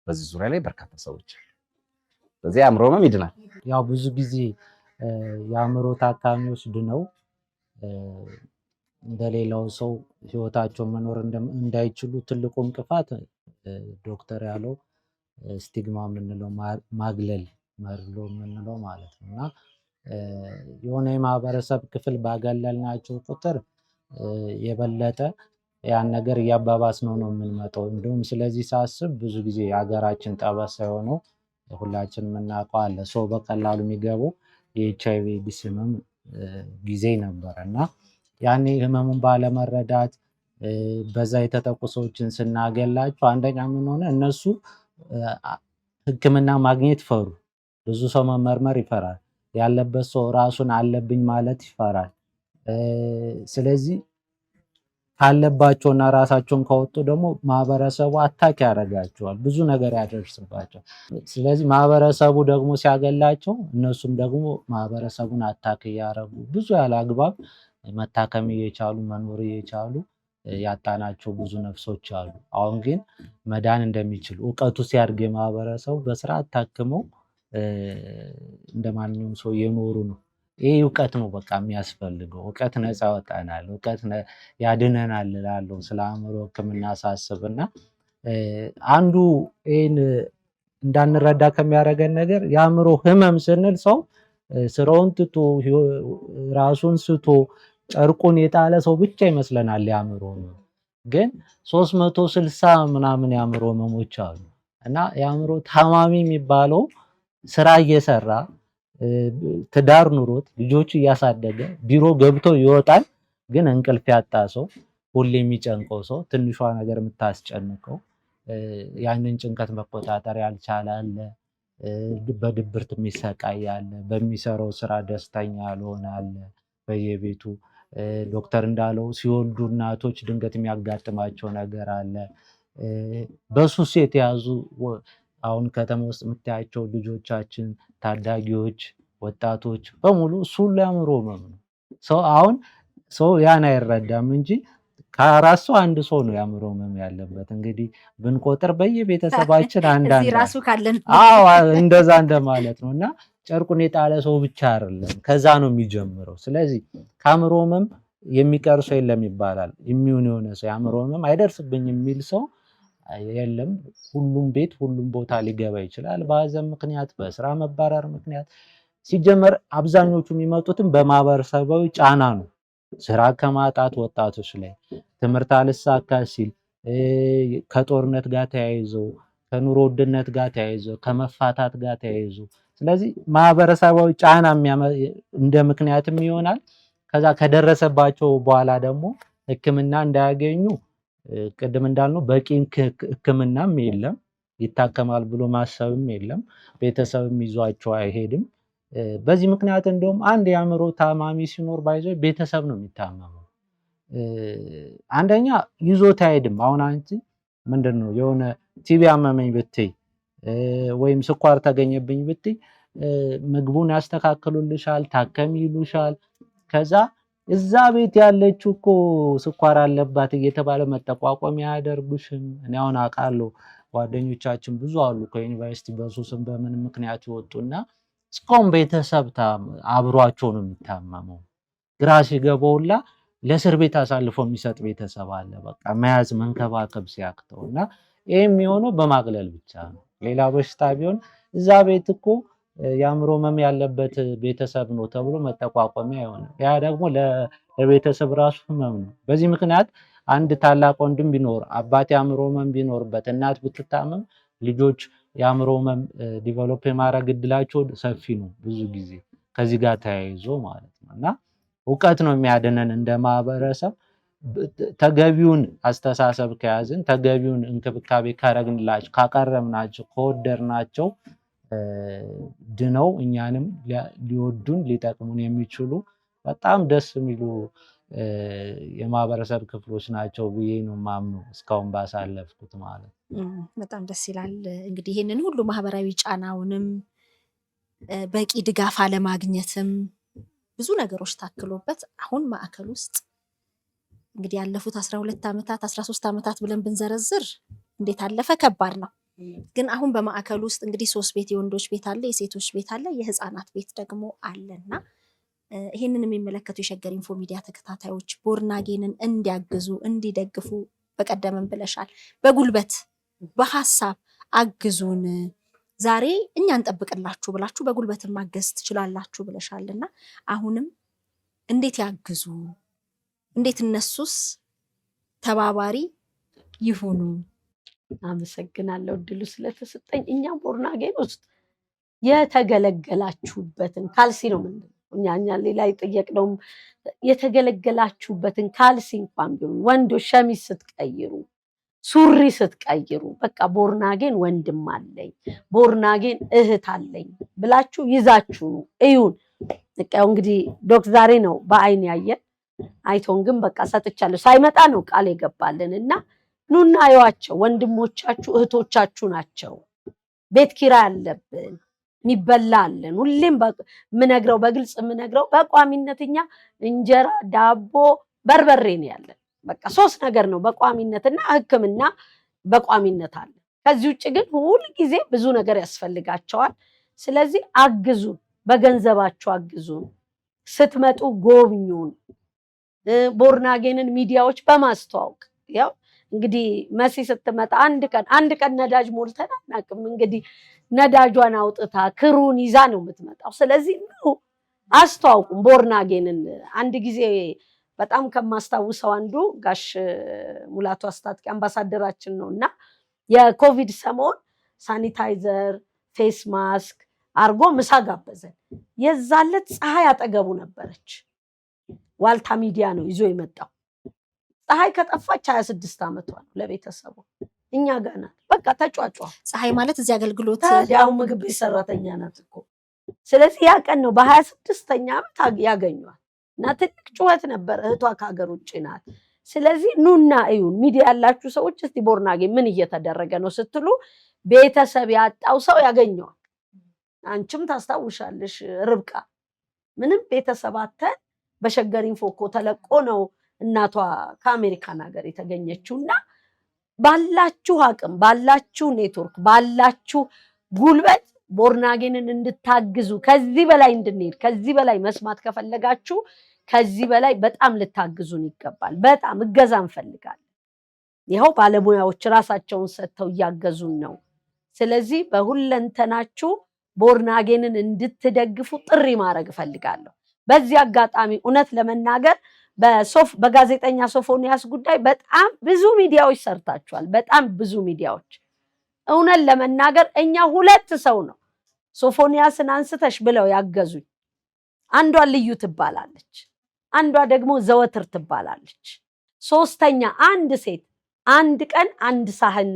በዚህ ዙሪያ ላይ በርካታ ሰዎች በዚህ አእምሮ ህመም ይድናል። ያው ብዙ ጊዜ የአእምሮ ታካሚዎች ድነው እንደሌላው ሰው ህይወታቸውን መኖር እንዳይችሉ ትልቁ እንቅፋት ዶክተር ያለው ስቲግማ የምንለው ማግለል መርሎ የምንለው ማለት ነው። እና የሆነ የማህበረሰብ ክፍል ባገለልናቸው ቁጥር የበለጠ ያን ነገር እያባባስ ነው የምንመጣው። እንዲሁም ስለዚህ ሳስብ ብዙ ጊዜ የሀገራችን ጠበሳ የሆነው ሁላችን የምናውቀው አለ ሰው በቀላሉ የሚገባው የኤችአይቪ ኤድስ ህመም ጊዜ ነበረ እና ያኔ ህመሙን ባለመረዳት በዛ የተጠቁ ሰዎችን ስናገላቸው አንደኛ ምን ሆነ እነሱ ህክምና ማግኘት ፈሩ። ብዙ ሰው መመርመር ይፈራል። ያለበት ሰው ራሱን አለብኝ ማለት ይፈራል። ስለዚህ ካለባቸውና ራሳቸውን ከወጡ ደግሞ ማህበረሰቡ አታክ ያደርጋቸዋል፣ ብዙ ነገር ያደርስባቸዋል። ስለዚህ ማህበረሰቡ ደግሞ ሲያገላቸው እነሱም ደግሞ ማህበረሰቡን አታክ እያደረጉ ብዙ ያለ አግባብ መታከም እየቻሉ መኖር እየቻሉ ያጣናቸው ብዙ ነፍሶች አሉ። አሁን ግን መዳን እንደሚችል እውቀቱ ሲያድግ የማህበረሰቡ በስርዓት ታክመው እንደማንኛውም ሰው የኖሩ ነው። ይሄ እውቀት ነው በቃ የሚያስፈልገው። እውቀት ነፃ ያወጣናል፣ እውቀት ያድነናል እላለሁ ስለ አእምሮ ህክምና ሳስብና አንዱ ይህን እንዳንረዳ ከሚያደርገን ነገር የአእምሮ ህመም ስንል ሰው ስራውን ትቶ ራሱን ስቶ ጨርቁን የጣለ ሰው ብቻ ይመስለናል የአእምሮ ህመም። ግን 360 ምናምን የአእምሮ ህመሞች አሉ እና የአእምሮ ታማሚ የሚባለው ስራ እየሰራ ትዳር ኑሮት ልጆች እያሳደገ ቢሮ ገብቶ ይወጣል፣ ግን እንቅልፍ ያጣ ሰው፣ ሁሌ የሚጨንቀው ሰው፣ ትንሿ ነገር የምታስጨንቀው ያንን ጭንቀት መቆጣጠር ያልቻለ አለ፣ በድብርት የሚሰቃይ አለ፣ በሚሰራው ስራ ደስተኛ ያልሆነ አለ በየቤቱ። ዶክተር እንዳለው ሲወልዱ እናቶች ድንገት የሚያጋጥማቸው ነገር አለ። በሱስ የተያዙ አሁን ከተማ ውስጥ የምታያቸው ልጆቻችን፣ ታዳጊዎች፣ ወጣቶች በሙሉ እሱ የአእምሮ ህመም ነው። አሁን ሰው ያን አይረዳም እንጂ ከ4 ሰው 1 ሰው ነው የአእምሮ ህመም ያለበት። እንግዲህ ብንቆጥር በየቤተሰባችን አንዳንድ ራሱ ካለን እንደዛ እንደማለት ነው። እና ጨርቁን የጣለ ሰው ብቻ አይደለም፣ ከዛ ነው የሚጀምረው። ስለዚህ ከአእምሮ ህመም የሚቀር ሰው የለም ይባላል። የሚሆን የሆነ ሰው የአእምሮ ህመም አይደርስብኝ የሚል ሰው የለም። ሁሉም ቤት ሁሉም ቦታ ሊገባ ይችላል። በሀዘን ምክንያት፣ በስራ መባረር ምክንያት። ሲጀመር አብዛኞቹ የሚመጡትም በማህበረሰባዊ ጫና ነው። ስራ ከማጣት ወጣቶች ላይ፣ ትምህርት አልሳካ ሲል፣ ከጦርነት ጋር ተያይዞ፣ ከኑሮ ውድነት ጋር ተያይዞ፣ ከመፋታት ጋር ተያይዞ። ስለዚህ ማህበረሰባዊ ጫና እንደ ምክንያትም ይሆናል። ከዛ ከደረሰባቸው በኋላ ደግሞ ህክምና እንዳያገኙ ቅድም እንዳልነው በቂ ህክምናም የለም፣ ይታከማል ብሎ ማሰብም የለም፣ ቤተሰብም ይዟቸው አይሄድም። በዚህ ምክንያት እንደውም አንድ የአእምሮ ታማሚ ሲኖር ባይዞ ቤተሰብ ነው የሚታመመው። አንደኛ ይዞት አይሄድም። አሁን አንቺ ምንድነው የሆነ ቲቢ አመመኝ ብትይ ወይም ስኳር ተገኘብኝ ብትይ ምግቡን ያስተካክሉልሻል፣ ታከሚ ይሉሻል። ከዛ እዛ ቤት ያለችው እኮ ስኳር አለባት እየተባለ መጠቋቋም ያደርጉሽም። እኔ አሁን አውቃለሁ ጓደኞቻችን ብዙ አሉ ከዩኒቨርሲቲ በሱስም በምን ምክንያት ይወጡና እስካሁን ቤተሰብ አብሯቸው ነው የሚታመመው። ግራ ሲገባውላ ለእስር ቤት አሳልፎ የሚሰጥ ቤተሰብ አለ። በቃ መያዝ መንከባከብ ሲያቅተው እና ይሄ የሚሆነው በማግለል ብቻ ነው። ሌላ በሽታ ቢሆን እዛ ቤት እኮ የአእምሮ ህመም ያለበት ቤተሰብ ነው ተብሎ መጠቋቋሚያ አይሆንም። ያ ደግሞ ለቤተሰብ ራሱ ህመም ነው። በዚህ ምክንያት አንድ ታላቅ ወንድም ቢኖር፣ አባት የአእምሮ ህመም ቢኖርበት፣ እናት ብትታመም ልጆች የአእምሮ ህመም ዲቨሎፕ የማድረግ እድላቸው ሰፊ ነው ብዙ ጊዜ ከዚህ ጋር ተያይዞ ማለት ነው። እና እውቀት ነው የሚያድነን እንደ ማህበረሰብ። ተገቢውን አስተሳሰብ ከያዝን፣ ተገቢውን እንክብካቤ ካረግንላቸው፣ ካቀረብናቸው፣ ከወደድናቸው ድነው እኛንም ሊወዱን ሊጠቅሙን የሚችሉ በጣም ደስ የሚሉ የማህበረሰብ ክፍሎች ናቸው ብዬ ነው የማምነው እስካሁን ባሳለፍኩት ማለት። በጣም ደስ ይላል። እንግዲህ ይህንን ሁሉ ማህበራዊ ጫናውንም በቂ ድጋፍ አለማግኘትም ብዙ ነገሮች ታክሎበት አሁን ማዕከል ውስጥ እንግዲህ ያለፉት 12 ዓመታት 13 ዓመታት ብለን ብንዘረዝር እንዴት አለፈ ከባድ ነው። ግን አሁን በማዕከል ውስጥ እንግዲህ 3 ቤት፣ የወንዶች ቤት አለ፣ የሴቶች ቤት አለ፣ የህፃናት ቤት ደግሞ አለና ይህንን የሚመለከቱ የሸገር ኢንፎ ሚዲያ ተከታታዮች ቦርናጌንን እንዲያግዙ እንዲደግፉ በቀደምም ብለሻል፣ በጉልበት በሀሳብ አግዙን፣ ዛሬ እኛ እንጠብቅላችሁ ብላችሁ በጉልበትም ማገዝ ትችላላችሁ ብለሻልና አሁንም እንዴት ያግዙ፣ እንዴት እነሱስ ተባባሪ ይሁኑ? አመሰግናለሁ እድሉ ስለተሰጠኝ። እኛ ቦርናጌን ውስጥ የተገለገላችሁበትን ካልሲ ነው ምንድነው እኛ ሌላ የጠየቅነውም የተገለገላችሁበትን ካልሲ እንኳን ቢሆን ወንዶች ሸሚዝ ስትቀይሩ ሱሪ ስትቀይሩ በቃ ቦርናጌን ወንድም አለኝ ቦርናጌን እህት አለኝ ብላችሁ ይዛችሁ እዩን። በቃ እንግዲህ ዶክተር ዛሬ ነው በአይን ያየን አይቶን ግን በቃ ሰጥቻለሁ ሳይመጣ ነው ቃል የገባልን እና ኑና አዩዋቸው። ወንድሞቻችሁ እህቶቻችሁ ናቸው። ቤት ኪራይ አለብን ሚበላልን ሁሌም ምነግረው በግልጽ ምነግረው በቋሚነትኛ እንጀራ ዳቦ በርበሬ ነው ያለን። በቃ 3 ነገር ነው በቋሚነትና ሕክምና በቋሚነት አለ። ከዚህ ውጭ ግን ሁሉ ጊዜ ብዙ ነገር ያስፈልጋቸዋል። ስለዚህ አግዙን፣ በገንዘባችሁ አግዙን፣ ስትመጡ ጎብኙን። ቦርናጌንን ሚዲያዎች በማስተዋወቅ ያው እንግዲህ መሲ ስትመጣ አንድ ቀን ነዳጅ ሞልተን አናውቅም። እንግዲህ ነዳጇን አውጥታ ክሩን ይዛ ነው የምትመጣው። ስለዚህ ነው አስተዋውቁም ቦርናጌንን። አንድ ጊዜ በጣም ከማስታውሰው አንዱ ጋሽ ሙላቱ አስታጥቄ አምባሳደራችን ነውና የኮቪድ ሰሞን ሳኒታይዘር ፌስ ማስክ አርጎ ምሳ ጋበዘን። የዛለት ፀሐይ አጠገቡ ነበረች። ዋልታ ሚዲያ ነው ይዞ የመጣው። ፀሐይ ከጠፋች 26 ዓመቷ ነው ለቤተሰቡ። እኛ ጋር ናት በቃ ተጫጫ። ፀሐይ ማለት እዚህ አገልግሎት ያው ምግብ ሰራተኛ ናት እኮ። ስለዚህ ያ ቀን ነው በ26ኛ ዓመት ያገኟል እና ትልቅ ጩኸት ነበር። እህቷ ከሀገር ውጭ ናት። ስለዚህ ኑና እዩን። ሚዲያ ያላችሁ ሰዎች እስቲ ቦርናጌን ምን እየተደረገ ነው ስትሉ ቤተሰብ ያጣው ሰው ያገኘዋል። አንቺም ታስታውሻለሽ ርብቃ ምንም ቤተሰብ አጥተን በሸገር ኢንፎ እኮ ተለቆ ነው እናቷ ከአሜሪካን ሀገር የተገኘችውና ባላችሁ አቅም ባላችሁ ኔትወርክ ባላችሁ ጉልበት ቦርናጌንን እንድታግዙ ከዚህ በላይ እንድንሄድ ከዚህ በላይ መስማት ከፈለጋችሁ ከዚህ በላይ በጣም ልታግዙን ይገባል። በጣም እገዛ እንፈልጋለን። ይኸው ባለሙያዎች ራሳቸውን ሰጥተው እያገዙን ነው። ስለዚህ በሁለንተናችሁ ቦርናጌንን እንድትደግፉ ጥሪ ማድረግ እፈልጋለሁ። በዚህ አጋጣሚ እውነት ለመናገር በጋዜጠኛ ሶፎንያስ ጉዳይ በጣም ብዙ ሚዲያዎች ሰርታችኋል። በጣም ብዙ ሚዲያዎች እውነት ለመናገር እኛ 2 ሰው ነው ሶፎንያስን አንስተሽ ብለው ያገዙኝ። አንዷ ልዩ ትባላለች፣ አንዷ ደግሞ ዘወትር ትባላለች። 3ኛ አንድ ሴት አንድ ቀን አንድ ሳህን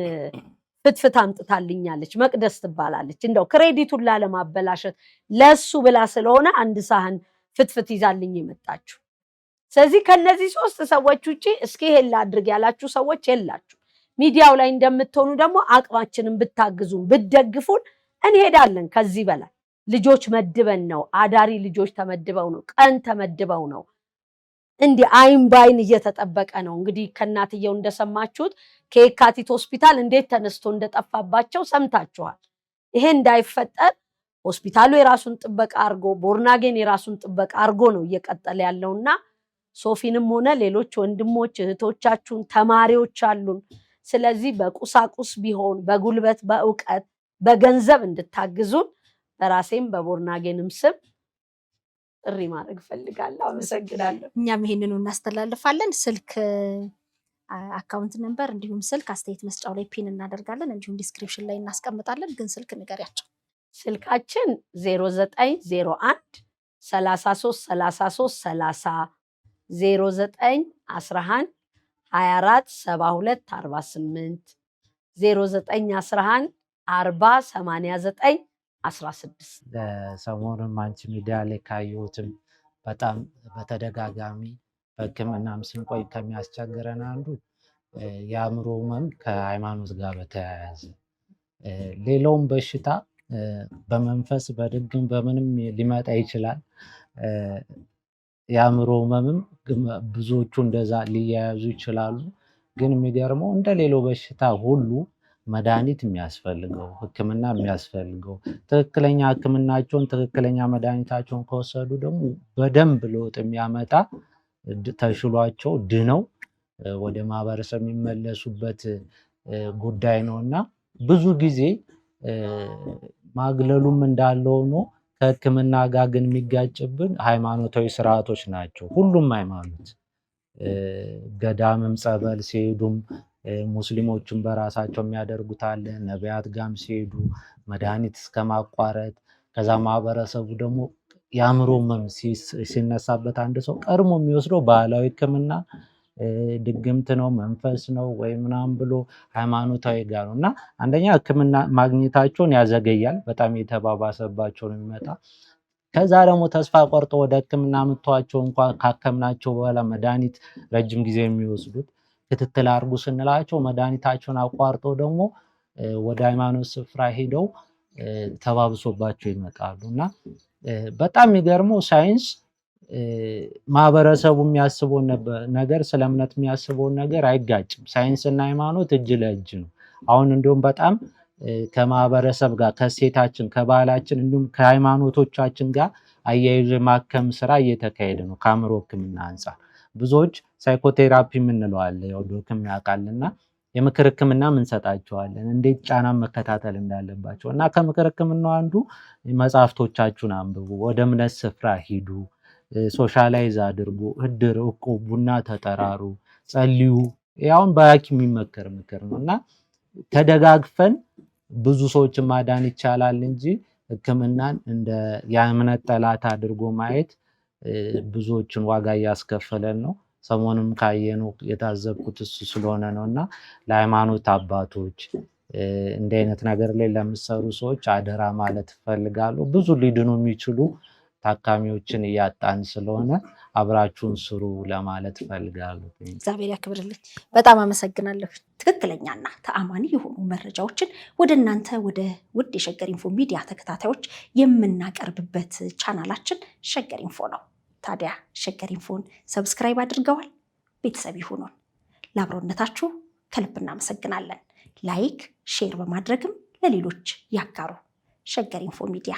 ፍትፍት አምጥታልኛለች፣ መቅደስ ትባላለች። እንደው ክሬዲቱን ላለማበላሸት ለሱ ብላ ስለሆነ አንድ ሳህን ፍትፍት ይዛልኝ የመጣችሁ። ስለዚህ ከነዚህ 3 ሰዎች ውጪ እስኪ ይሄን ላድርግ ያላችሁ ሰዎች የላችሁ። ሚዲያው ላይ እንደምትሆኑ ደግሞ አቅማችንን ብታግዙን ብትደግፉን እንሄዳለን። ከዚህ በላይ ልጆች መድበን ነው፣ አዳሪ ልጆች ተመድበው ነው፣ ቀን ተመድበው ነው። እንዲህ አይን ባይን እየተጠበቀ ነው። እንግዲህ ከእናትየው እንደሰማችሁት ከየካቲት ሆስፒታል እንዴት ተነስቶ እንደጠፋባቸው ሰምታችኋል። ይሄ እንዳይፈጠር ሆስፒታሉ የራሱን ጥበቃ አርጎ ቦርናጌን የራሱን ጥበቃ አርጎ ነው እየቀጠለ ያለውና ሶፊንም ሆነ ሌሎች ወንድሞች እህቶቻችሁን ተማሪዎች አሉን። ስለዚህ በቁሳቁስ ቢሆን በጉልበት በእውቀት በገንዘብ እንድታግዙን በራሴም በቦርናጌንም ስም ጥሪ ማድረግ ፈልጋለሁ። አመሰግናለሁ። እኛም ይሄንኑ እናስተላልፋለን። ስልክ አካውንት ነምበር እንዲሁም ስልክ አስተያየት መስጫው ላይ ፒን እናደርጋለን፣ እንዲሁም ዲስክሪፕሽን ላይ እናስቀምጣለን። ግን ስልክ ንገሪያቸው። ስልካችን 0901 33 33 30 0911 24 72 48 0911 40 89 16 ሰሞኑን አንቺ ሚዲያ ላይ ካየሁትም በጣም በተደጋጋሚ በሕክምናም ስንቆይ ከሚያስቸግረን አንዱ የአእምሮ ህመም ከሃይማኖት ጋር በተያያዘ ሌላውም በሽታ በመንፈስ በድግም በምንም ሊመጣ ይችላል። የአእምሮ ህመምም ብዙዎቹ እንደዛ ሊያያዙ ይችላሉ። ግን የሚገርመው እንደ ሌላው በሽታ ሁሉ መድኃኒት የሚያስፈልገው ሕክምና የሚያስፈልገው ትክክለኛ ሕክምናቸውን ትክክለኛ መድኃኒታቸውን ከወሰዱ ደግሞ በደንብ ለውጥ የሚያመጣ ተሽሏቸው ድነው ወደ ማህበረሰብ የሚመለሱበት ጉዳይ ነው እና ብዙ ጊዜ ማግለሉም እንዳለ ሆኖ ከሕክምና ጋር ግን የሚጋጭብን ሃይማኖታዊ ስርዓቶች ናቸው። ሁሉም ሃይማኖት ገዳምም ጸበል ሲሄዱም ሙስሊሞችም በራሳቸው የሚያደርጉት አለ። ነቢያት ጋም ሲሄዱ መድኃኒት እስከ ማቋረጥ ከዛ ማህበረሰቡ ደግሞ የአእምሮ ህመም ሲነሳበት አንድ ሰው ቀድሞ የሚወስደው ባህላዊ ሕክምና ድግምት ነው መንፈስ ነው ወይ ምናምን ብሎ ሃይማኖታዊ ጋር ነው እና አንደኛ ሕክምና ማግኘታቸውን ያዘገያል። በጣም የተባባሰባቸው ነው የሚመጣ። ከዛ ደግሞ ተስፋ ቆርጦ ወደ ሕክምና ምቷቸው እንኳን ካከምናቸው በኋላ መድኃኒት ረጅም ጊዜ የሚወስዱት ክትትል አድርጉ ስንላቸው መድኃኒታቸውን አቋርጠው ደግሞ ወደ ሃይማኖት ስፍራ ሄደው ተባብሶባቸው ይመጣሉ እና በጣም የሚገርመው ሳይንስ ማህበረሰቡ የሚያስበውን ነገር ስለ እምነት የሚያስበውን ነገር አይጋጭም። ሳይንስና ሃይማኖት እጅ ለእጅ ነው። አሁን እንዲሁም በጣም ከማህበረሰብ ጋር ከሴታችን ከባህላችን እንዲሁም ከሃይማኖቶቻችን ጋር አያይዞ የማከም ስራ እየተካሄደ ነው። ከአእምሮ ሕክምና አንጻር ብዙዎች ሳይኮቴራፒ የምንለው አለ፣ ያው ዶክም ያውቃልና የምክር ሕክምና እንሰጣቸዋለን እንዴት ጫና መከታተል እንዳለባቸው እና ከምክር ሕክምናው አንዱ መጽሐፍቶቻችሁን አንብቡ፣ ወደ እምነት ስፍራ ሂዱ፣ ሶሻላይዝ አድርጉ፣ እድር፣ እቁብ፣ ቡና ተጠራሩ፣ ጸልዩ። ያውን በሐኪም የሚመከር ምክር ነው እና ተደጋግፈን ብዙ ሰዎችን ማዳን ይቻላል እንጂ ሕክምናን እንደ የእምነት ጠላት አድርጎ ማየት ብዙዎችን ዋጋ እያስከፈለን ነው። ሰሞኑን ካየነው የታዘብኩት እሱ ስለሆነ ነው እና ለሃይማኖት አባቶች እንዲህ አይነት ነገር ላይ ለሚሰሩ ሰዎች አደራ ማለት እፈልጋለሁ። ብዙ ሊድኑ የሚችሉ ታካሚዎችን እያጣን ስለሆነ አብራችሁን ስሩ ለማለት እፈልጋለሁ። እግዚአብሔር ያክብርልኝ። በጣም አመሰግናለሁ። ትክክለኛና ተአማኒ የሆኑ መረጃዎችን ወደ እናንተ ወደ ውድ የሸገር ኢንፎ ሚዲያ ተከታታዮች የምናቀርብበት ቻናላችን ሸገር ኢንፎ ነው። ታዲያ ሸገር ኢንፎን ሰብስክራይብ አድርገዋል? ቤተሰብ ይሁኑን። ለአብሮነታችሁ ከልብ እናመሰግናለን። ላይክ፣ ሼር በማድረግም ለሌሎች ያጋሩ። ሸገር ኢንፎ ሚዲያ